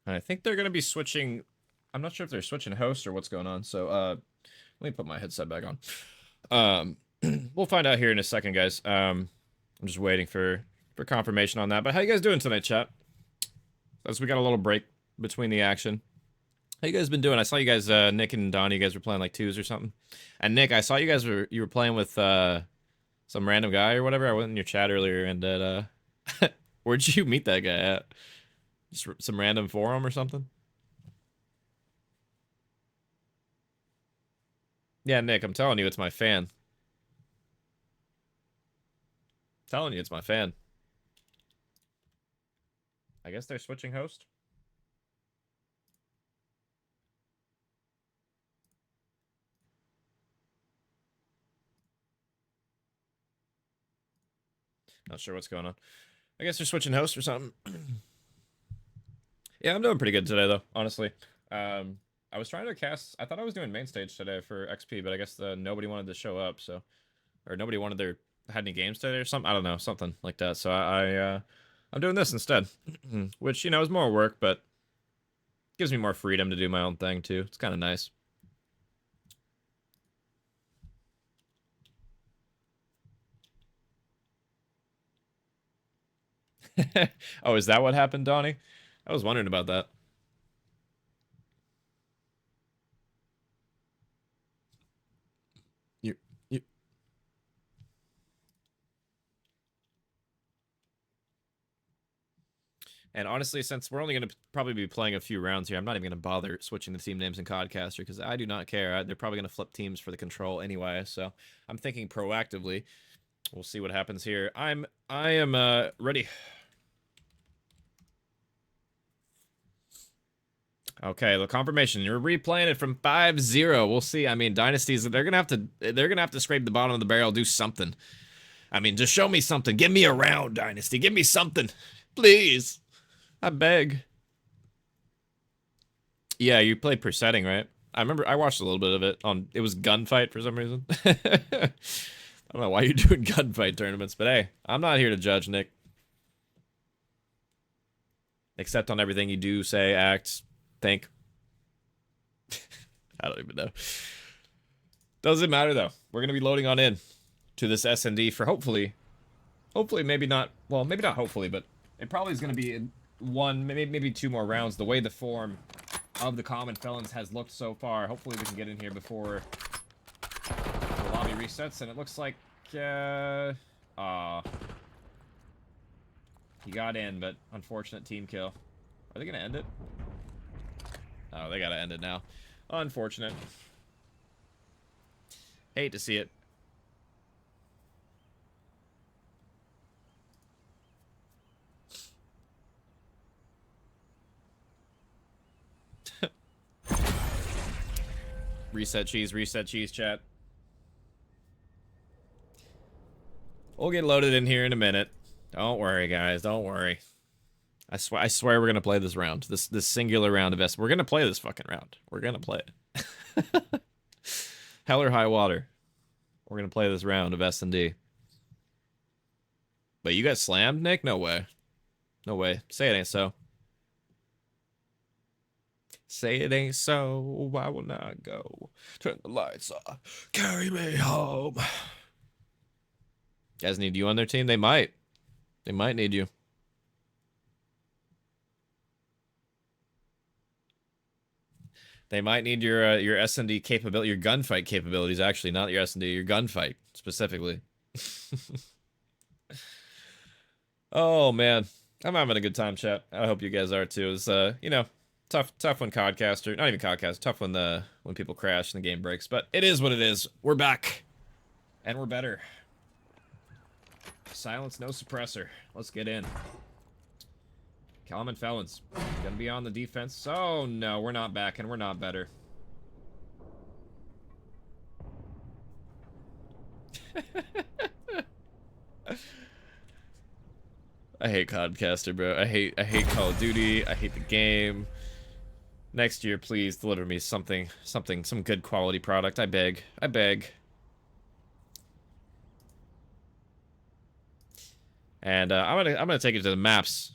I think they're going to be switching. I'm not sure if they're switching host or what's going on. So let me put my headset back on. We'll find out here in a second, guys. I'm just waiting for confirmation on that. But how you guys doing tonight, chat? As we got a little break between the action. How you guys been doing? I saw you guys, Nick and Donnie, you guys were playing like twos or something. And Nick, I saw you guys were playing with some random guy or whatever. I went in your chat earlier, and where'd you meet that guy at? Just some random forum or something? Yeah, Nick, I'm telling you, it's my fan. Telling you, it's my fan. I guess they're switching host. Not sure what's going on. I guess they're switching host or something. Yeah, I'm doing pretty good today, though, honestly. I was trying to cast. I thought I was doing main stage today for XP, but I guess nobody wanted to show up. So, or nobody had any games today or something. I don't know, something like that. So I'm doing this instead, which is more work, but gives me more freedom to do my own thing too. It's kind of nice. Oh, is that what happened, Donnie? I was wondering about that. You. And honestly, since we're only going to probably be playing a few rounds here, I'm not even going to bother switching the team names in Codcaster because I do not care. They're probably going to flip teams for the control anyway, so I'm thinking proactively. We'll see what happens here. I am ready. Okay, the confirmation. You're replaying it from 5-0. We'll see. I mean, Dynasties, they're gonna have to scrape the bottom of the barrel, do something. I mean, just show me something. Give me a round, Dynasty. Give me something. Please. I beg. Yeah, you played per setting, right? I remember I watched a little bit of it it was Gunfight for some reason. I don't know why you're doing Gunfight tournaments, but hey, I'm not here to judge, Nick. Except on everything you do, say, act, think. I don't even know. Doesn't matter though. We're gonna be loading on in to this S&D for hopefully maybe not, well, maybe not hopefully, but it probably is gonna be one, maybe two more rounds. The way the form of the common felons has looked so far. Hopefully we can get in here before the lobby resets, and it looks like he got in, but unfortunate team kill. Are they gonna end it? Oh, they gotta end it now. Unfortunate. Hate to see it. Reset cheese, chat. We'll get loaded in here in a minute. Don't worry, guys. Don't worry. I swear we're gonna play this round. This singular round of S. We're gonna play this fucking round. We're gonna play it. Hell or high water. We're gonna play this round of S&D. But you got slammed, Nick? No way. No way. Say it ain't so. Say it ain't so. I will not go. Turn the lights off. Carry me home. Guys need you on their team? They might. They might need you. They might need your S&D capability, your gunfight capabilities, actually, not your S&D, your gunfight, specifically. Oh, man. I'm having a good time, chat. I hope you guys are, too. It's, tough when Codcaster, not even Codcaster, tough when people crash and the game breaks, but it is what it is. We're back. And we're better. Silence, no suppressor. Let's get in. Common Felons. Gonna be on the defense. Oh, no, we're not back, and we're not better. I hate Codcaster, bro. I hate Call of Duty. I hate the game. Next year, please deliver me some good quality product. I beg. I beg. And I'm gonna take it to the maps.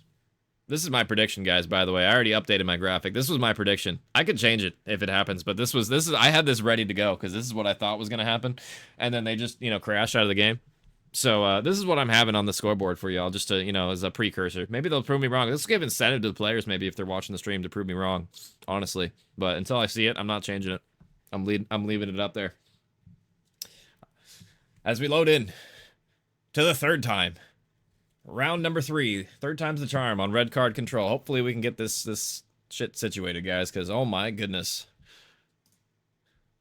This is my prediction, guys, by the way. I already updated my graphic. This was my prediction. I could change it if it happens, but I had this ready to go because this is what I thought was gonna happen. And then they just, crash out of the game. So this is what I'm having on the scoreboard for y'all, just to, as a precursor. Maybe they'll prove me wrong. This will give incentive to the players, maybe, if they're watching the stream, to prove me wrong, honestly. But until I see it, I'm not changing it. I'm leaving it up there. As we load in to the third time. Round number 3. Third time's the charm on red card control. Hopefully we can get this shit situated, guys, because oh my goodness.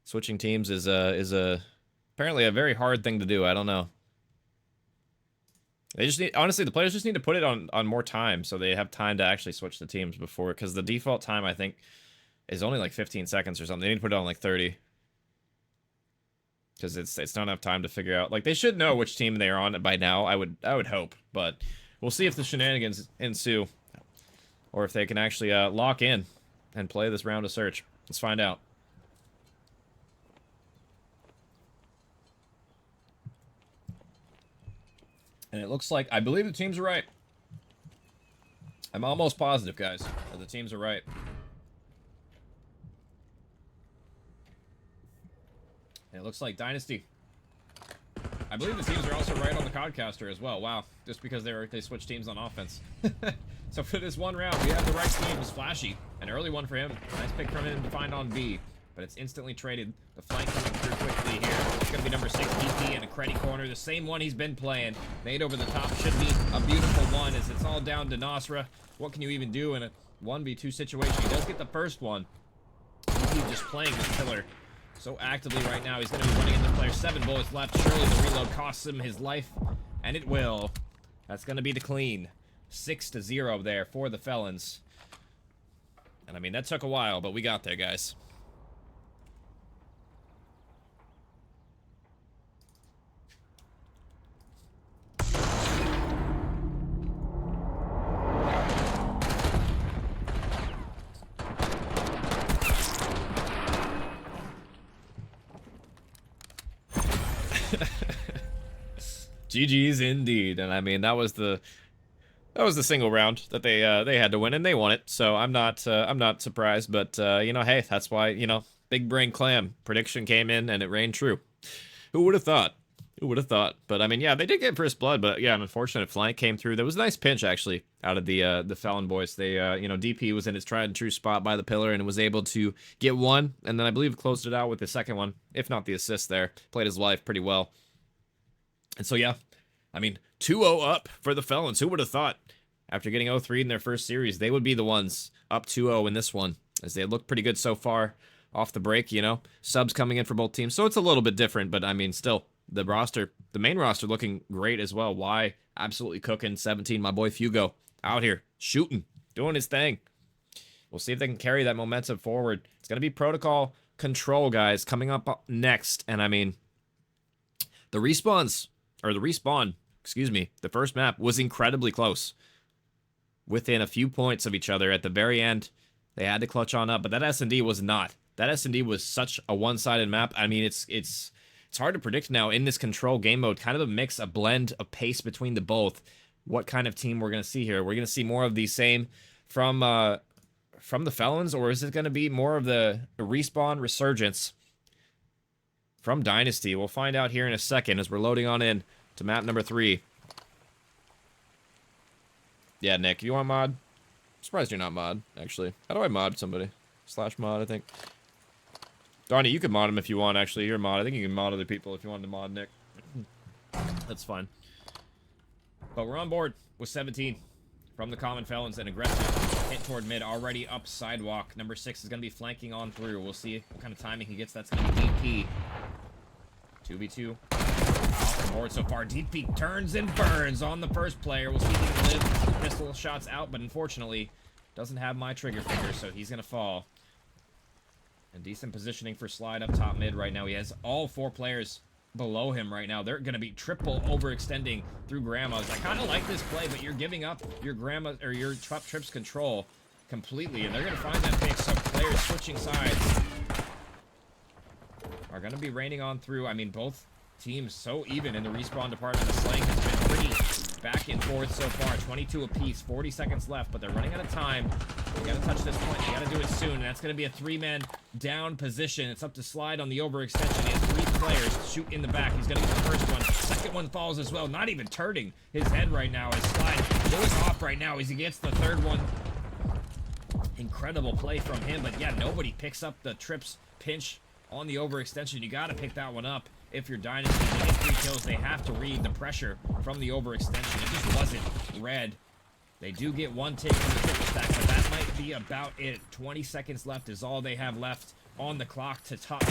Switching teams is apparently a very hard thing to do. I don't know. They just need, honestly, the players just need to put it on more time so they have time to actually switch the teams before, because the default time, I think, is only like 15 seconds or something. They need to put it on like 30. Because it's not enough time to figure out. Like, they should know which team they're on by now, I would hope. But we'll see if the shenanigans ensue. Or if they can actually lock in and play this round of search. Let's find out. And it looks like, I believe the teams are right. I'm almost positive, guys, that the teams are right. And it looks like Dynasty. I believe the teams are also right on the Codcaster as well. Wow, just because they switched teams on offense. So for this one round, we have the right team. It was Flashy. An early one for him. Nice pick from him to find on B. But it's instantly traded. The flank coming through quickly here. It's going to be number 6, DP in a credit corner. The same one he's been playing. Made over the top should be a beautiful one as it's all down to Nasra. What can you even do in a 1v2 situation? He does get the first one. He's just playing this killer so actively right now. He's going to be running into player. 7 bullets left. Surely the reload costs him his life. And it will. That's going to be the clean. 6-0 there for the Felons. And I mean, that took a while, but we got there, guys. GG's indeed, and I mean that was the single round that they had to win, and they won it. So I'm not surprised, but you know, hey, that's why, you know, Big Brain Clam prediction came in and it rained true. Who would have thought? Who would have thought? But I mean, yeah, they did get first blood, but yeah, an unfortunate flank came through. There was a nice pinch actually out of the Felon boys. They you know, DP was in his tried and true spot by the pillar and was able to get one, and then I believe closed it out with the second one, if not the assist there. Played his life pretty well. And so yeah, I mean, 2-0 up for the Felons. Who would have thought after getting 0-3 in their first series, they would be the ones up 2-0 in this one, as they look pretty good so far off the break, you know. Subs coming in for both teams, so it's a little bit different, but I mean, still, the roster, the main roster looking great as well. Y absolutely cooking. 17, my boy Fugo out here shooting, doing his thing. We'll see if they can carry that momentum forward. It's going to be protocol control, guys, coming up next. And I mean, the respawn, excuse me, the first map was incredibly close. Within a few points of each other at the very end. They had to clutch on up, but that S&D was not. That S&D was such a one-sided map. I mean, it's hard to predict now in this control game mode. Kind of a mix, a blend of pace between the both. What kind of team we're going to see here? We're going to see more of the same from the Felons, or is it going to be more of the respawn resurgence from Dynasty? We'll find out here in a second as we're loading on in to map number 3. Yeah, Nick, you want mod? I'm surprised you're not mod, actually. How do I mod somebody? /mod, I think. Donnie, you can mod him if you want, actually. You're a mod. I think you can mod other people if you wanted to mod Nick. That's fine. But we're on board with 17 from the common Felons and aggressive. Hit toward mid, already up sidewalk. Number 6 is going to be flanking on through. We'll see what kind of timing he gets. That's going to be DP. 2v2. Off the board so far. DP turns and burns on the first player. We'll see if he can live. Pistol shots out, but unfortunately doesn't have my trigger finger, so he's going to fall. And decent positioning for slide up top mid right now. He has all 4 players below him right now. They're going to be triple overextending through Grandmas. I kind of like this play, but you're giving up your Grandma or your Trips control completely, and they're going to find that pick. So players switching sides are going to be raining on through. I mean, both teams so even in the respawn department. The slang has been pretty back and forth so far. 22 apiece, 40 seconds left, but they're running out of time. They gotta touch this point. They gotta do it soon. And that's gonna be a 3-man down position. It's up to Slide on the overextension. He has 3 players shoot in the back. He's gonna get the first one. Second one falls as well. Not even turning his head right now as Slide goes off right now as he gets the third one. Incredible play from him, but yeah, nobody picks up the Trips pinch on the overextension. You gotta pick that one up. If you're Dynasty, they get 3 kills, they have to read the pressure from the overextension. It just wasn't read. They do get 1 tick from the triple stack, but that might be about it. 20 seconds left is all they have left on the clock to stop it.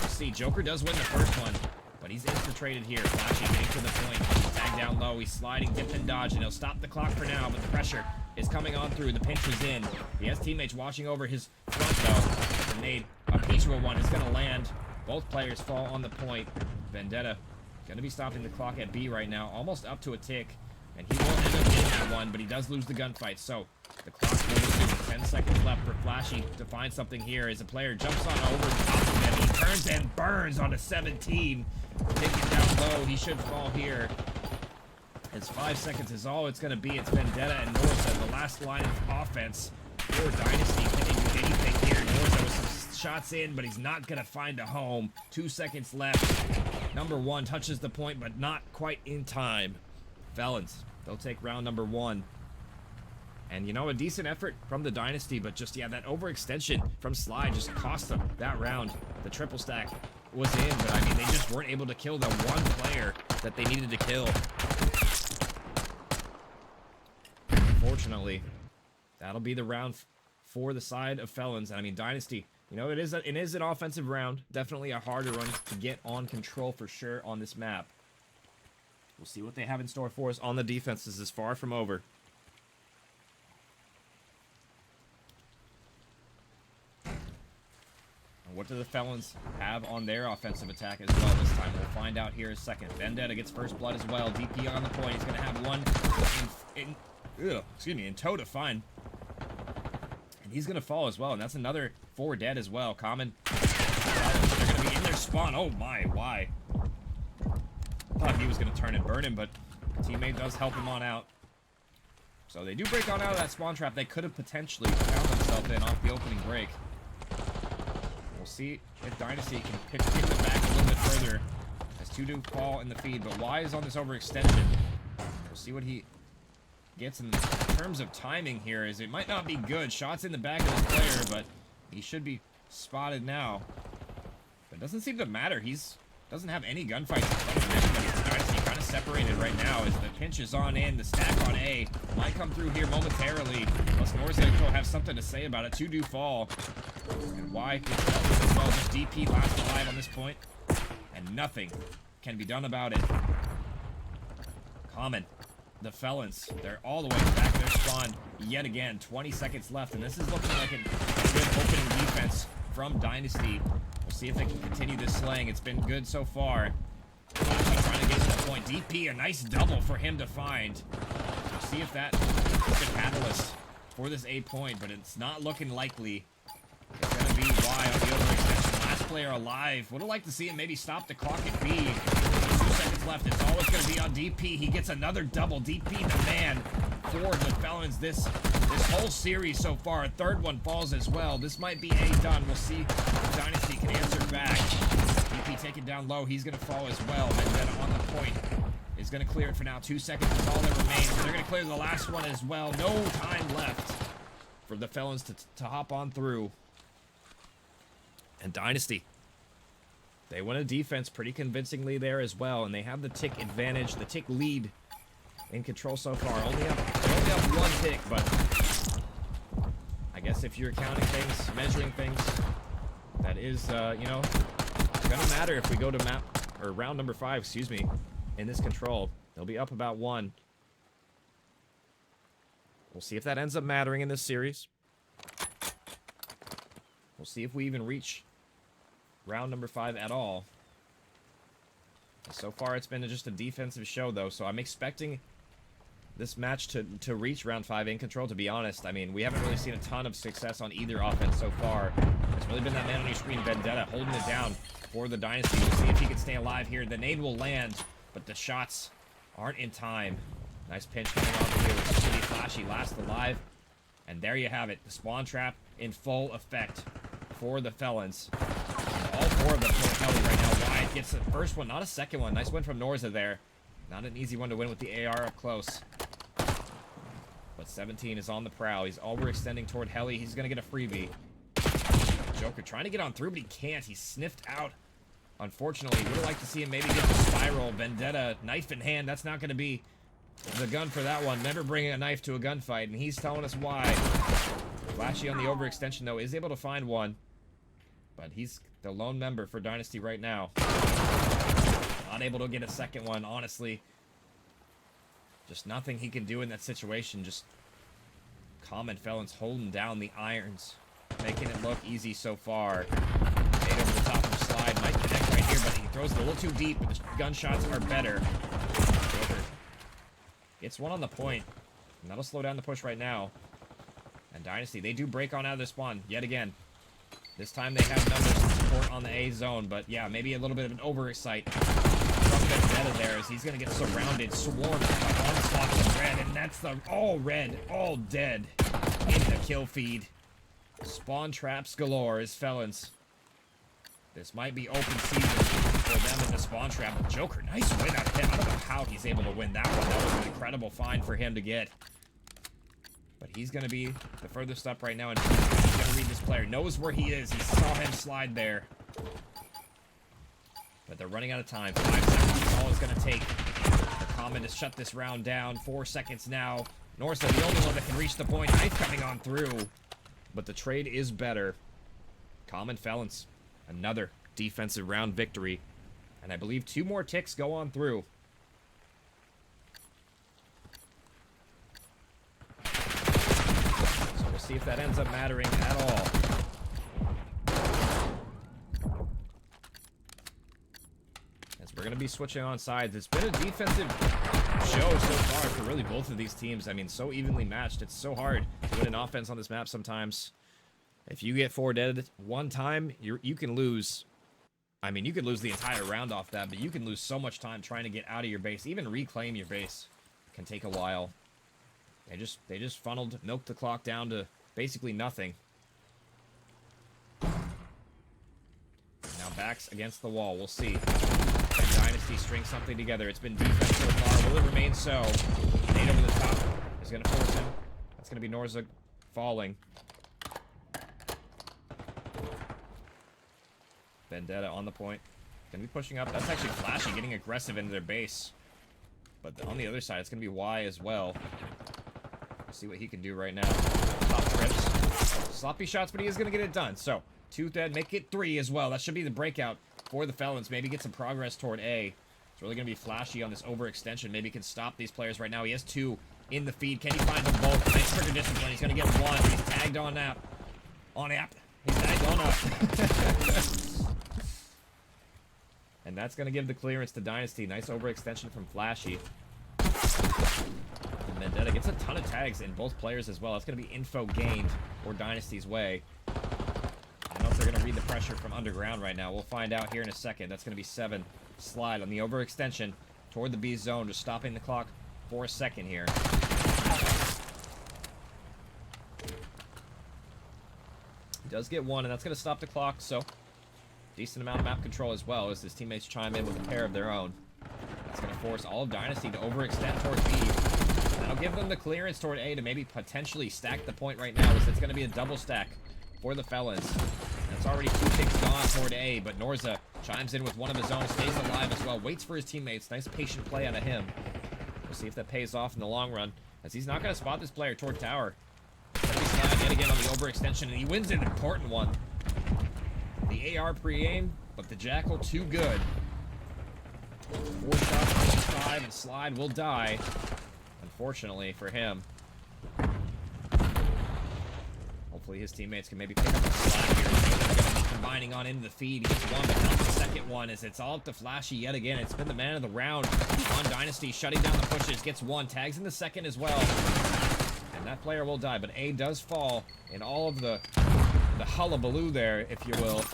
See, Joker does win the first one, but he's infiltrated here. Flashing, getting to the point. Tag down low, he's sliding, dip and dodge, and he'll stop the clock for now, but the pressure is coming on through. The pinch is in. He has teammates watching over his front, though. The nade, a peaceful one, is going to land. Both players fall on the point. Vendetta going to be stopping the clock at B right now, almost up to a tick. And he will end up getting that one, but he does lose the gunfight. So the clock will resume. 10 seconds left for Flashy to find something here as a player jumps on over the top of him. He turns and burns on a 17. Taking down low. He should fall here. As 5 seconds is all it's going to be. It's Vendetta and Norza, the last line of offense for Dynasty. Can he do anything here? Norza with some shots in, but he's not going to find a home. 2 seconds left. Number 1 touches the point, but not quite in time. Felons, they'll take round number 1. And, you know, a decent effort from the Dynasty, but just, yeah, that overextension from Sly just cost them that round. The triple stack was in, but, I mean, they just weren't able to kill the one player that they needed to kill. Unfortunately, that'll be the round for the side of Felons. I mean, Dynasty, you know, it is an offensive round. Definitely a harder one to get on control for sure on this map. We'll see what they have in store for us on the defense. This is far from over. And what do the Felons have on their offensive attack as well this time? We'll find out here in a second. Vendetta gets first blood as well. DP on the point. He's going to have one in tow to find. And he's going to fall as well. And that's another 4 dead as well. Common. They're going to be in their spawn. Oh my, why? Thought he was going to turn and burn him, but the teammate does help him on out. So they do break on out of that spawn trap. They could have potentially found themselves in off the opening break. We'll see if Dynasty can kick them back a little bit further as 2 do fall in the feed. But Y is on this overextension. We'll see what he gets in terms of timing here, as it might not be good. Shots in the back of this player, but he should be spotted now. But it doesn't seem to matter. He's doesn't have any gunfights in front of him. It's Dynasty kind of separated right now as the pinch is on in. The stack on A might come through here momentarily. Unless Norza will have something to say about it. 2 do fall. And Y gets it up as well. Just DP last alive on this point. And nothing can be done about it. Common. The Felons, they're all the way back in their spawn yet again. 20 seconds left, and this is looking like a good opening defense from Dynasty. We'll see if they can continue this slaying. It's been good so far. Flashy trying to get to the point. DP, a nice double for him to find. We'll see if that is the catalyst for this A point, but it's not looking likely. It's going to be Y on the overextension. Last player alive. Would have liked to see him maybe stop the clock at B. 2 seconds left. It's always going to be on DP. He gets another double. DP, the man for the Felons this whole series so far. A third one falls as well. This might be A done. We'll see if Dynasty can answer back. DP taken down low. He's going to fall as well. Vendetta on the point is going to clear it for now. 2 seconds is all that remains. They're going to clear the last one as well. No time left for the Felons to hop on through. And Dynasty, they win a defense pretty convincingly there as well, and they have the tick advantage, the tick lead in control so far. Only up 1 tick, but I guess if you're counting things, measuring things, that is, you know, gonna matter if we go to round number 5, excuse me, in this control. They'll be up about 1. We'll see if that ends up mattering in this series. We'll see if we even reach round number 5 at all. So far, it's been just a defensive show, though, so I'm expecting this match to reach round 5 in control, to be honest. I mean, we haven't really seen a ton of success on either offense so far. It's really been that man on your screen, Vendetta, holding it down for the Dynasty. We'll see if he can stay alive here. The nade will land, but the shots aren't in time. Nice pinch coming on here with City Flashy, last alive. And there you have it, the spawn trap in full effect for the Felons. All 4 of them for Kelly right now. Wyatt gets the first one, not a second one. Nice win from Norza there. Not an easy one to win with the AR up close. But 17 is on the prowl. He's overextending toward Heli. He's going to get a freebie. Joker trying to get on through, but he can't. He's sniffed out. Unfortunately, would have liked to see him maybe get the spiral. Vendetta, knife in hand. That's not going to be the gun for that one. Never bringing a knife to a gunfight, and he's telling us why. Flashy on the overextension, though, is able to find one. But he's the lone member for Dynasty right now. Not able to get a second one, honestly. Just nothing he can do in that situation. Just Common Felons holding down the irons. Making it look easy so far. Nade over the top of the slide. Might connect right here, but he throws it a little too deep. But the gunshots are better. Joker gets one on the point. And that'll slow down the push right now. And Dynasty, they do break on out of the spawn yet again. This time they have numbers to support on the A zone, but yeah, maybe a little bit of an oversight from Vendetta there as he's going to get surrounded, swarmed by onslaughts of red, and that's the all red, all dead in the kill feed. Spawn traps galore as Felons. This might be open season for them in the spawn trap. Joker, nice win out of him. I don't know how he's able to win that one. That was an incredible find for him to get. But he's going to be the furthest up right now, and he's going to read this player. Knows where he is. He saw him slide there. But they're running out of time. 5 seconds is all it's going to take for Common to shut this round down. 4 seconds now. Norsa, the only one that can reach the point. Knife coming on through. But the trade is better. Common Felons. Another defensive round victory. And I believe 2 more ticks go on through. So we'll see if that ends up mattering at all. As we're going to be switching on sides. It's been a defensive show so far for really both of these teams. I mean, so evenly matched. It's so hard to win an offense on this map sometimes. If you get 4 dead one time, you can lose. I mean, you could lose the entire round off that, but you can lose so much time trying to get out of your base. Even reclaim your base can take a while. They just funneled, milked the clock down to basically nothing. Now backs against the wall. We'll see. Can Dynasty string something together? It's been defense so far. Will it remain so? Nade over the top is going to force him. That's going to be Norza falling. Vendetta on the point. Gonna be pushing up. That's actually Flashy getting aggressive into their base. But on the other side, it's gonna be Y as well. Let's see what he can do right now. Top trips. Sloppy shots, but he is gonna get it done. So, 2 dead, make it 3 as well. That should be the breakout for the Felons. Maybe get some progress toward A. It's really gonna be Flashy on this overextension. Maybe he can stop these players right now. He has 2 in the feed. Can he find them both? Nice trigger discipline. He's gonna get 1. He's tagged on app. He's tagged on up. And that's going to give the clearance to Dynasty. Nice overextension from Flashy. And Vendetta gets a ton of tags in both players as well. That's going to be info gained for Dynasty's way. I don't know if they're going to read the pressure from underground right now. We'll find out here in a second. That's going to be 7. Slide on the overextension toward the B zone. Just stopping the clock for a second here. He does get 1, and that's going to stop the clock, so decent amount of map control as well as his teammates chime in with a pair of their own. That's going to force all of Dynasty to overextend toward B. That'll give them the clearance toward A to maybe potentially stack the point right now, as it's going to be a double stack for the Felons. That's already 2 ticks gone toward A, but Norza chimes in with one of his own, stays alive as well, waits for his teammates. Nice patient play out of him. We'll see if that pays off in the long run, as he's not going to spot this player toward tower. Slide yet again on the overextension, and he wins an important one. The AR pre-aim, but the Jackal too good. 4 shots on 5, and Slide will die. Unfortunately for him. Hopefully his teammates can maybe pick up a Slide here. They're going to be combining on into the feed. He gets 1, but not the second one, as it's all up to Flashy yet again. It's been the man of the round on Dynasty, shutting down the pushes. Gets 1, tags in the second as well. And that player will die, but A does fall in all of the hullabaloo there, if you will.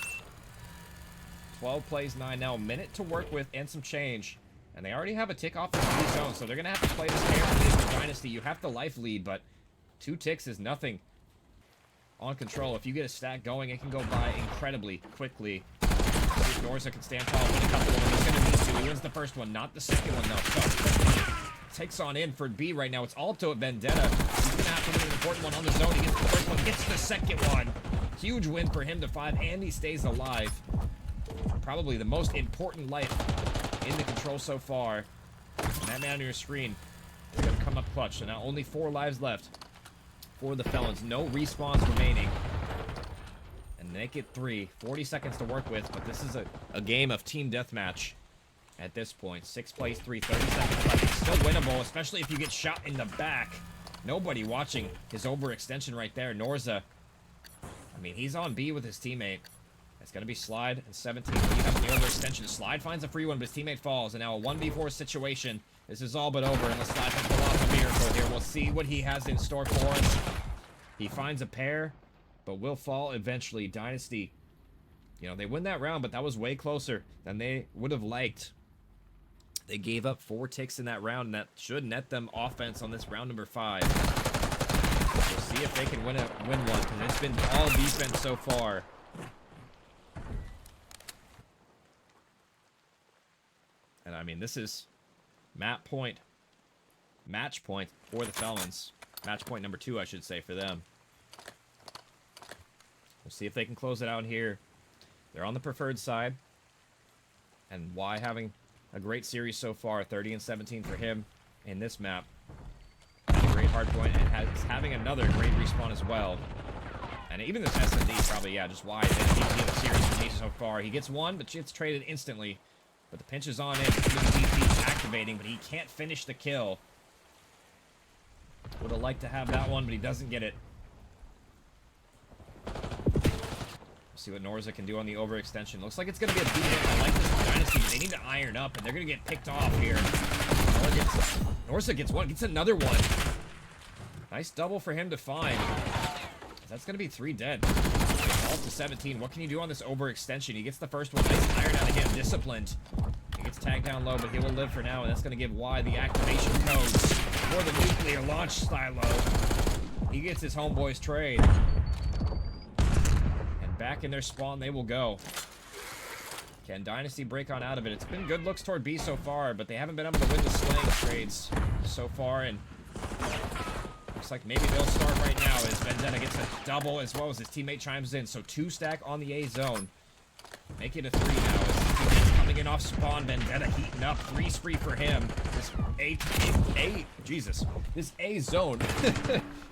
12 plays 9 now, a minute to work with and some change. And they already have a tick off the B zone, so they're going to have to play this carefully as the Dynasty. You have the life lead, but 2 ticks is nothing on control. If you get a stack going, it can go by incredibly quickly. See if Norza can stand tall, win a couple of them. He's going to need to. He wins the first one, not the second one, though. So, takes on in for B right now. It's Alto at Vendetta. He's going to have to win an important one on the zone. He gets the first one, gets the second one. Huge win for him to 5, and he stays alive. Probably the most important life in the control so far. And that man on your screen is going to come up clutch. So now only 4 lives left for the Felons. No respawns remaining. And they get 3. 40 seconds to work with, but this is a game of team deathmatch at this point. 6 plays 3, 30 seconds left. It's still winnable, especially if you get shot in the back. Nobody watching his overextension right there. Norza, I mean, he's on B with his teammate. It's going to be Slide and 17. Lead up the overextension. Slide finds a free one, but his teammate falls. And now a 1v4 situation. This is all but over unless Slide can pull off a miracle here. We'll see what he has in store for us. He finds a pair, but will fall eventually. Dynasty, you know, they win that round, but that was way closer than they would have liked. They gave up 4 ticks in that round, and that should net them offense on this round number 5. We'll see if they can win one, because it's been all defense so far. And I mean, this is match point for the Felons. Match point number 2, I should say, for them. We'll see if they can close it out here. They're on the preferred side. And Y having a great series so far, 30 and 17 for him in this map. Great hard point, and having another great respawn as well. And even this S&D probably, yeah, just Y. He's the series for me so far. He gets one, but gets traded instantly. But the pinch is on in. He's activating, but he can't finish the kill. Would have liked to have that one, but he doesn't get it. See what Norza can do on the overextension. Looks like it's going to be a beat hit. I like this Dynasty, but they need to iron up, and they're going to get picked off here. Norza gets one, gets another one. Nice double for him to find. That's going to be 3 dead. All to 17. What can you do on this overextension? He gets the first one. Nice iron out of him. Disciplined. He gets tagged down low, but he will live for now, and that's going to give Y the activation codes for the nuclear launch stylo. He gets his homeboy's trade. Back in their spawn, they will go. Can Dynasty break on out of it? It's been good looks toward B so far, but they haven't been able to win the slaying trades so far, and looks like maybe they'll start right now as Vendetta gets a double as well as his teammate chimes in. So 2 stack on the A zone. Make it a 3 now as his teammate's coming in off spawn. Vendetta heating up. 3 spree for him. This This A zone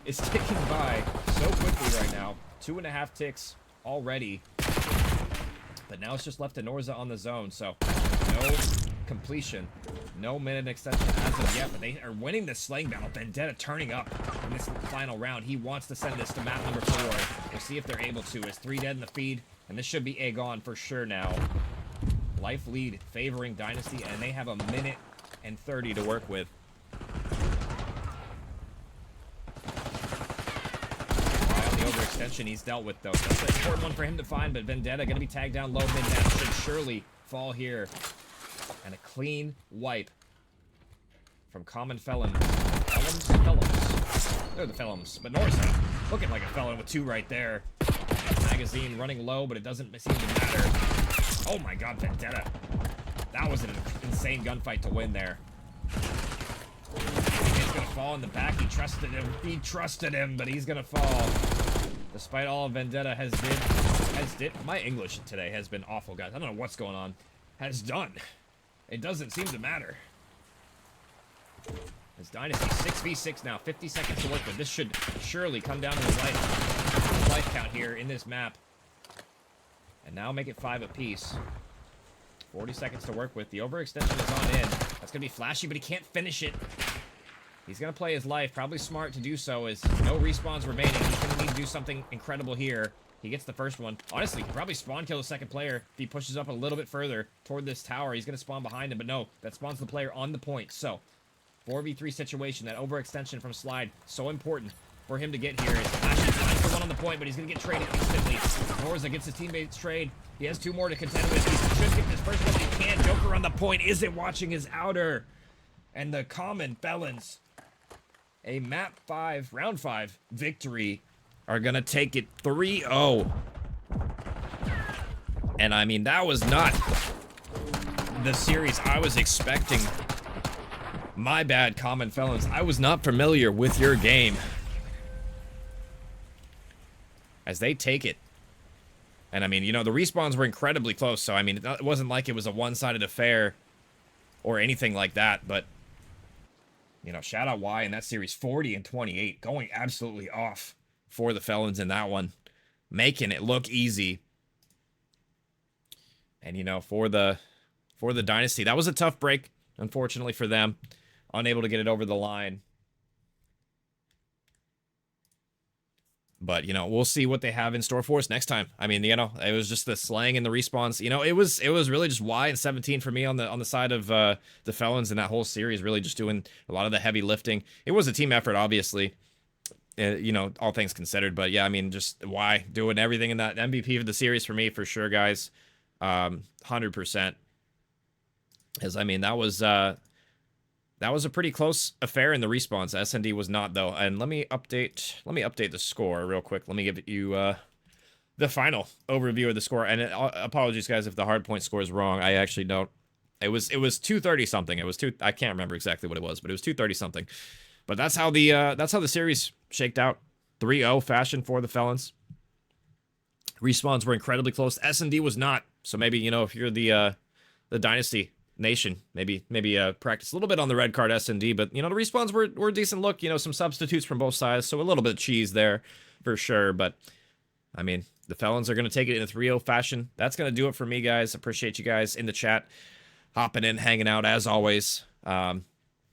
is ticking by so quickly right now. 2.5 ticks already, but now it's just left to Norza on the zone, so no completion, no minute extension as of yet, but they are winning the slaying battle. Vendetta turning up in this final round. He wants to send this to map number 4. We'll see if they're able to. It's 3 dead in the feed, and this should be A gone for sure now. Life lead favoring Dynasty, and they have a minute and 30 to work with. Overextension he's dealt with, though. That's an important one for him to find, but Vendetta going to be tagged down low mid-map. Should surely fall here. And a clean wipe from common Felon. Felons. They're the Felons. But Norza looking like a Felon with 2 right there. Magazine running low, but it doesn't seem to matter. Oh my god, Vendetta. That was an insane gunfight to win there. He's going to fall in the back. He trusted him, but he's going to fall. Despite all Vendetta has did. My English today has been awful, guys. I don't know what's going on. Has done. It doesn't seem to matter. It's Dynasty 6v6 now. 50 seconds to work with. This should surely come down to his life count here in this map. And now make it 5 apiece. 40 seconds to work with. The overextension is on in. That's going to be flashy, but he can't finish it. He's going to play his life. Probably smart to do so as no respawns remaining. He's going to need to do something incredible here. He gets the first one. Honestly, he could probably spawn kill the second player if he pushes up a little bit further toward this tower. He's going to spawn behind him, but no. That spawns the player on the point. So, 4v3 situation. That overextension from Slide. So important for him to get here. Actually finds the one on the point, but he's going to get traded instantly. Norza gets his teammates trade. He has 2 more to contend with. He should get this first one if he can. Joker on the point isn't watching his outer. And the common Felons, a round 5 victory, are going to take it 3-0. And I mean, that was not the series I was expecting. My bad, common Felons. I was not familiar with your game. As they take it. And I mean, you know, the respawns were incredibly close, so I mean, it wasn't like it was a one-sided affair or anything like that, but you know, shout out Y in that series, 40 and 28, going absolutely off for the Felons in that one, making it look easy. And you know, for the Dynasty, that was a tough break, unfortunately for them, unable to get it over the line. But, you know, we'll see what they have in store for us next time. I mean, you know, it was just the slang and the respawns. You know, it was really just Y and 17 for me on the side of the Felons in that whole series, really just doing a lot of the heavy lifting. It was a team effort, obviously. you know, all things considered. But yeah, I mean, just why doing everything in that MVP of the series for me for sure, guys. 100%. As I mean, that was a pretty close affair in the respawns. SND was not though. And let me update the score real quick. Let me give you the final overview of the score. And apologies, guys, if the hardpoint score is wrong. I actually don't. It was 230 something. It was I can't remember exactly what it was, but it was 230 something. But that's how the series shaked out. 3-0 fashion for the Felons. Respawns were incredibly close. S&D was not. So maybe, you know, if you're the Dynasty Nation, maybe practice a little bit on the red card S&D, but you know, the respawns were a decent look. You know, some substitutes from both sides, so a little bit of cheese there for sure. But I mean, the Felons are going to take it in a 3-0 fashion. That's going to do it for me, guys. Appreciate you guys in the chat, hopping in, hanging out as always.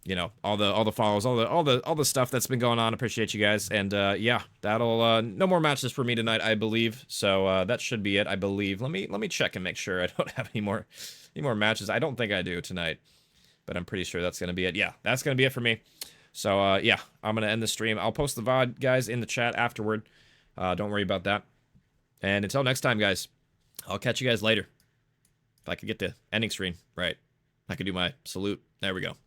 You know, all the follows, all the stuff that's been going on. Appreciate you guys. And yeah, that'll no more matches for me tonight, I believe. So that should be it, I believe. Let me check and make sure I don't have any more matches. I don't think I do tonight, but I'm pretty sure that's gonna be it. Yeah, that's gonna be it for me. So yeah, I'm gonna end the stream. I'll post the VOD, guys, in the chat afterward. Don't worry about that. And until next time, guys, I'll catch you guys later. If I could get the ending screen right, I could do my salute. There we go.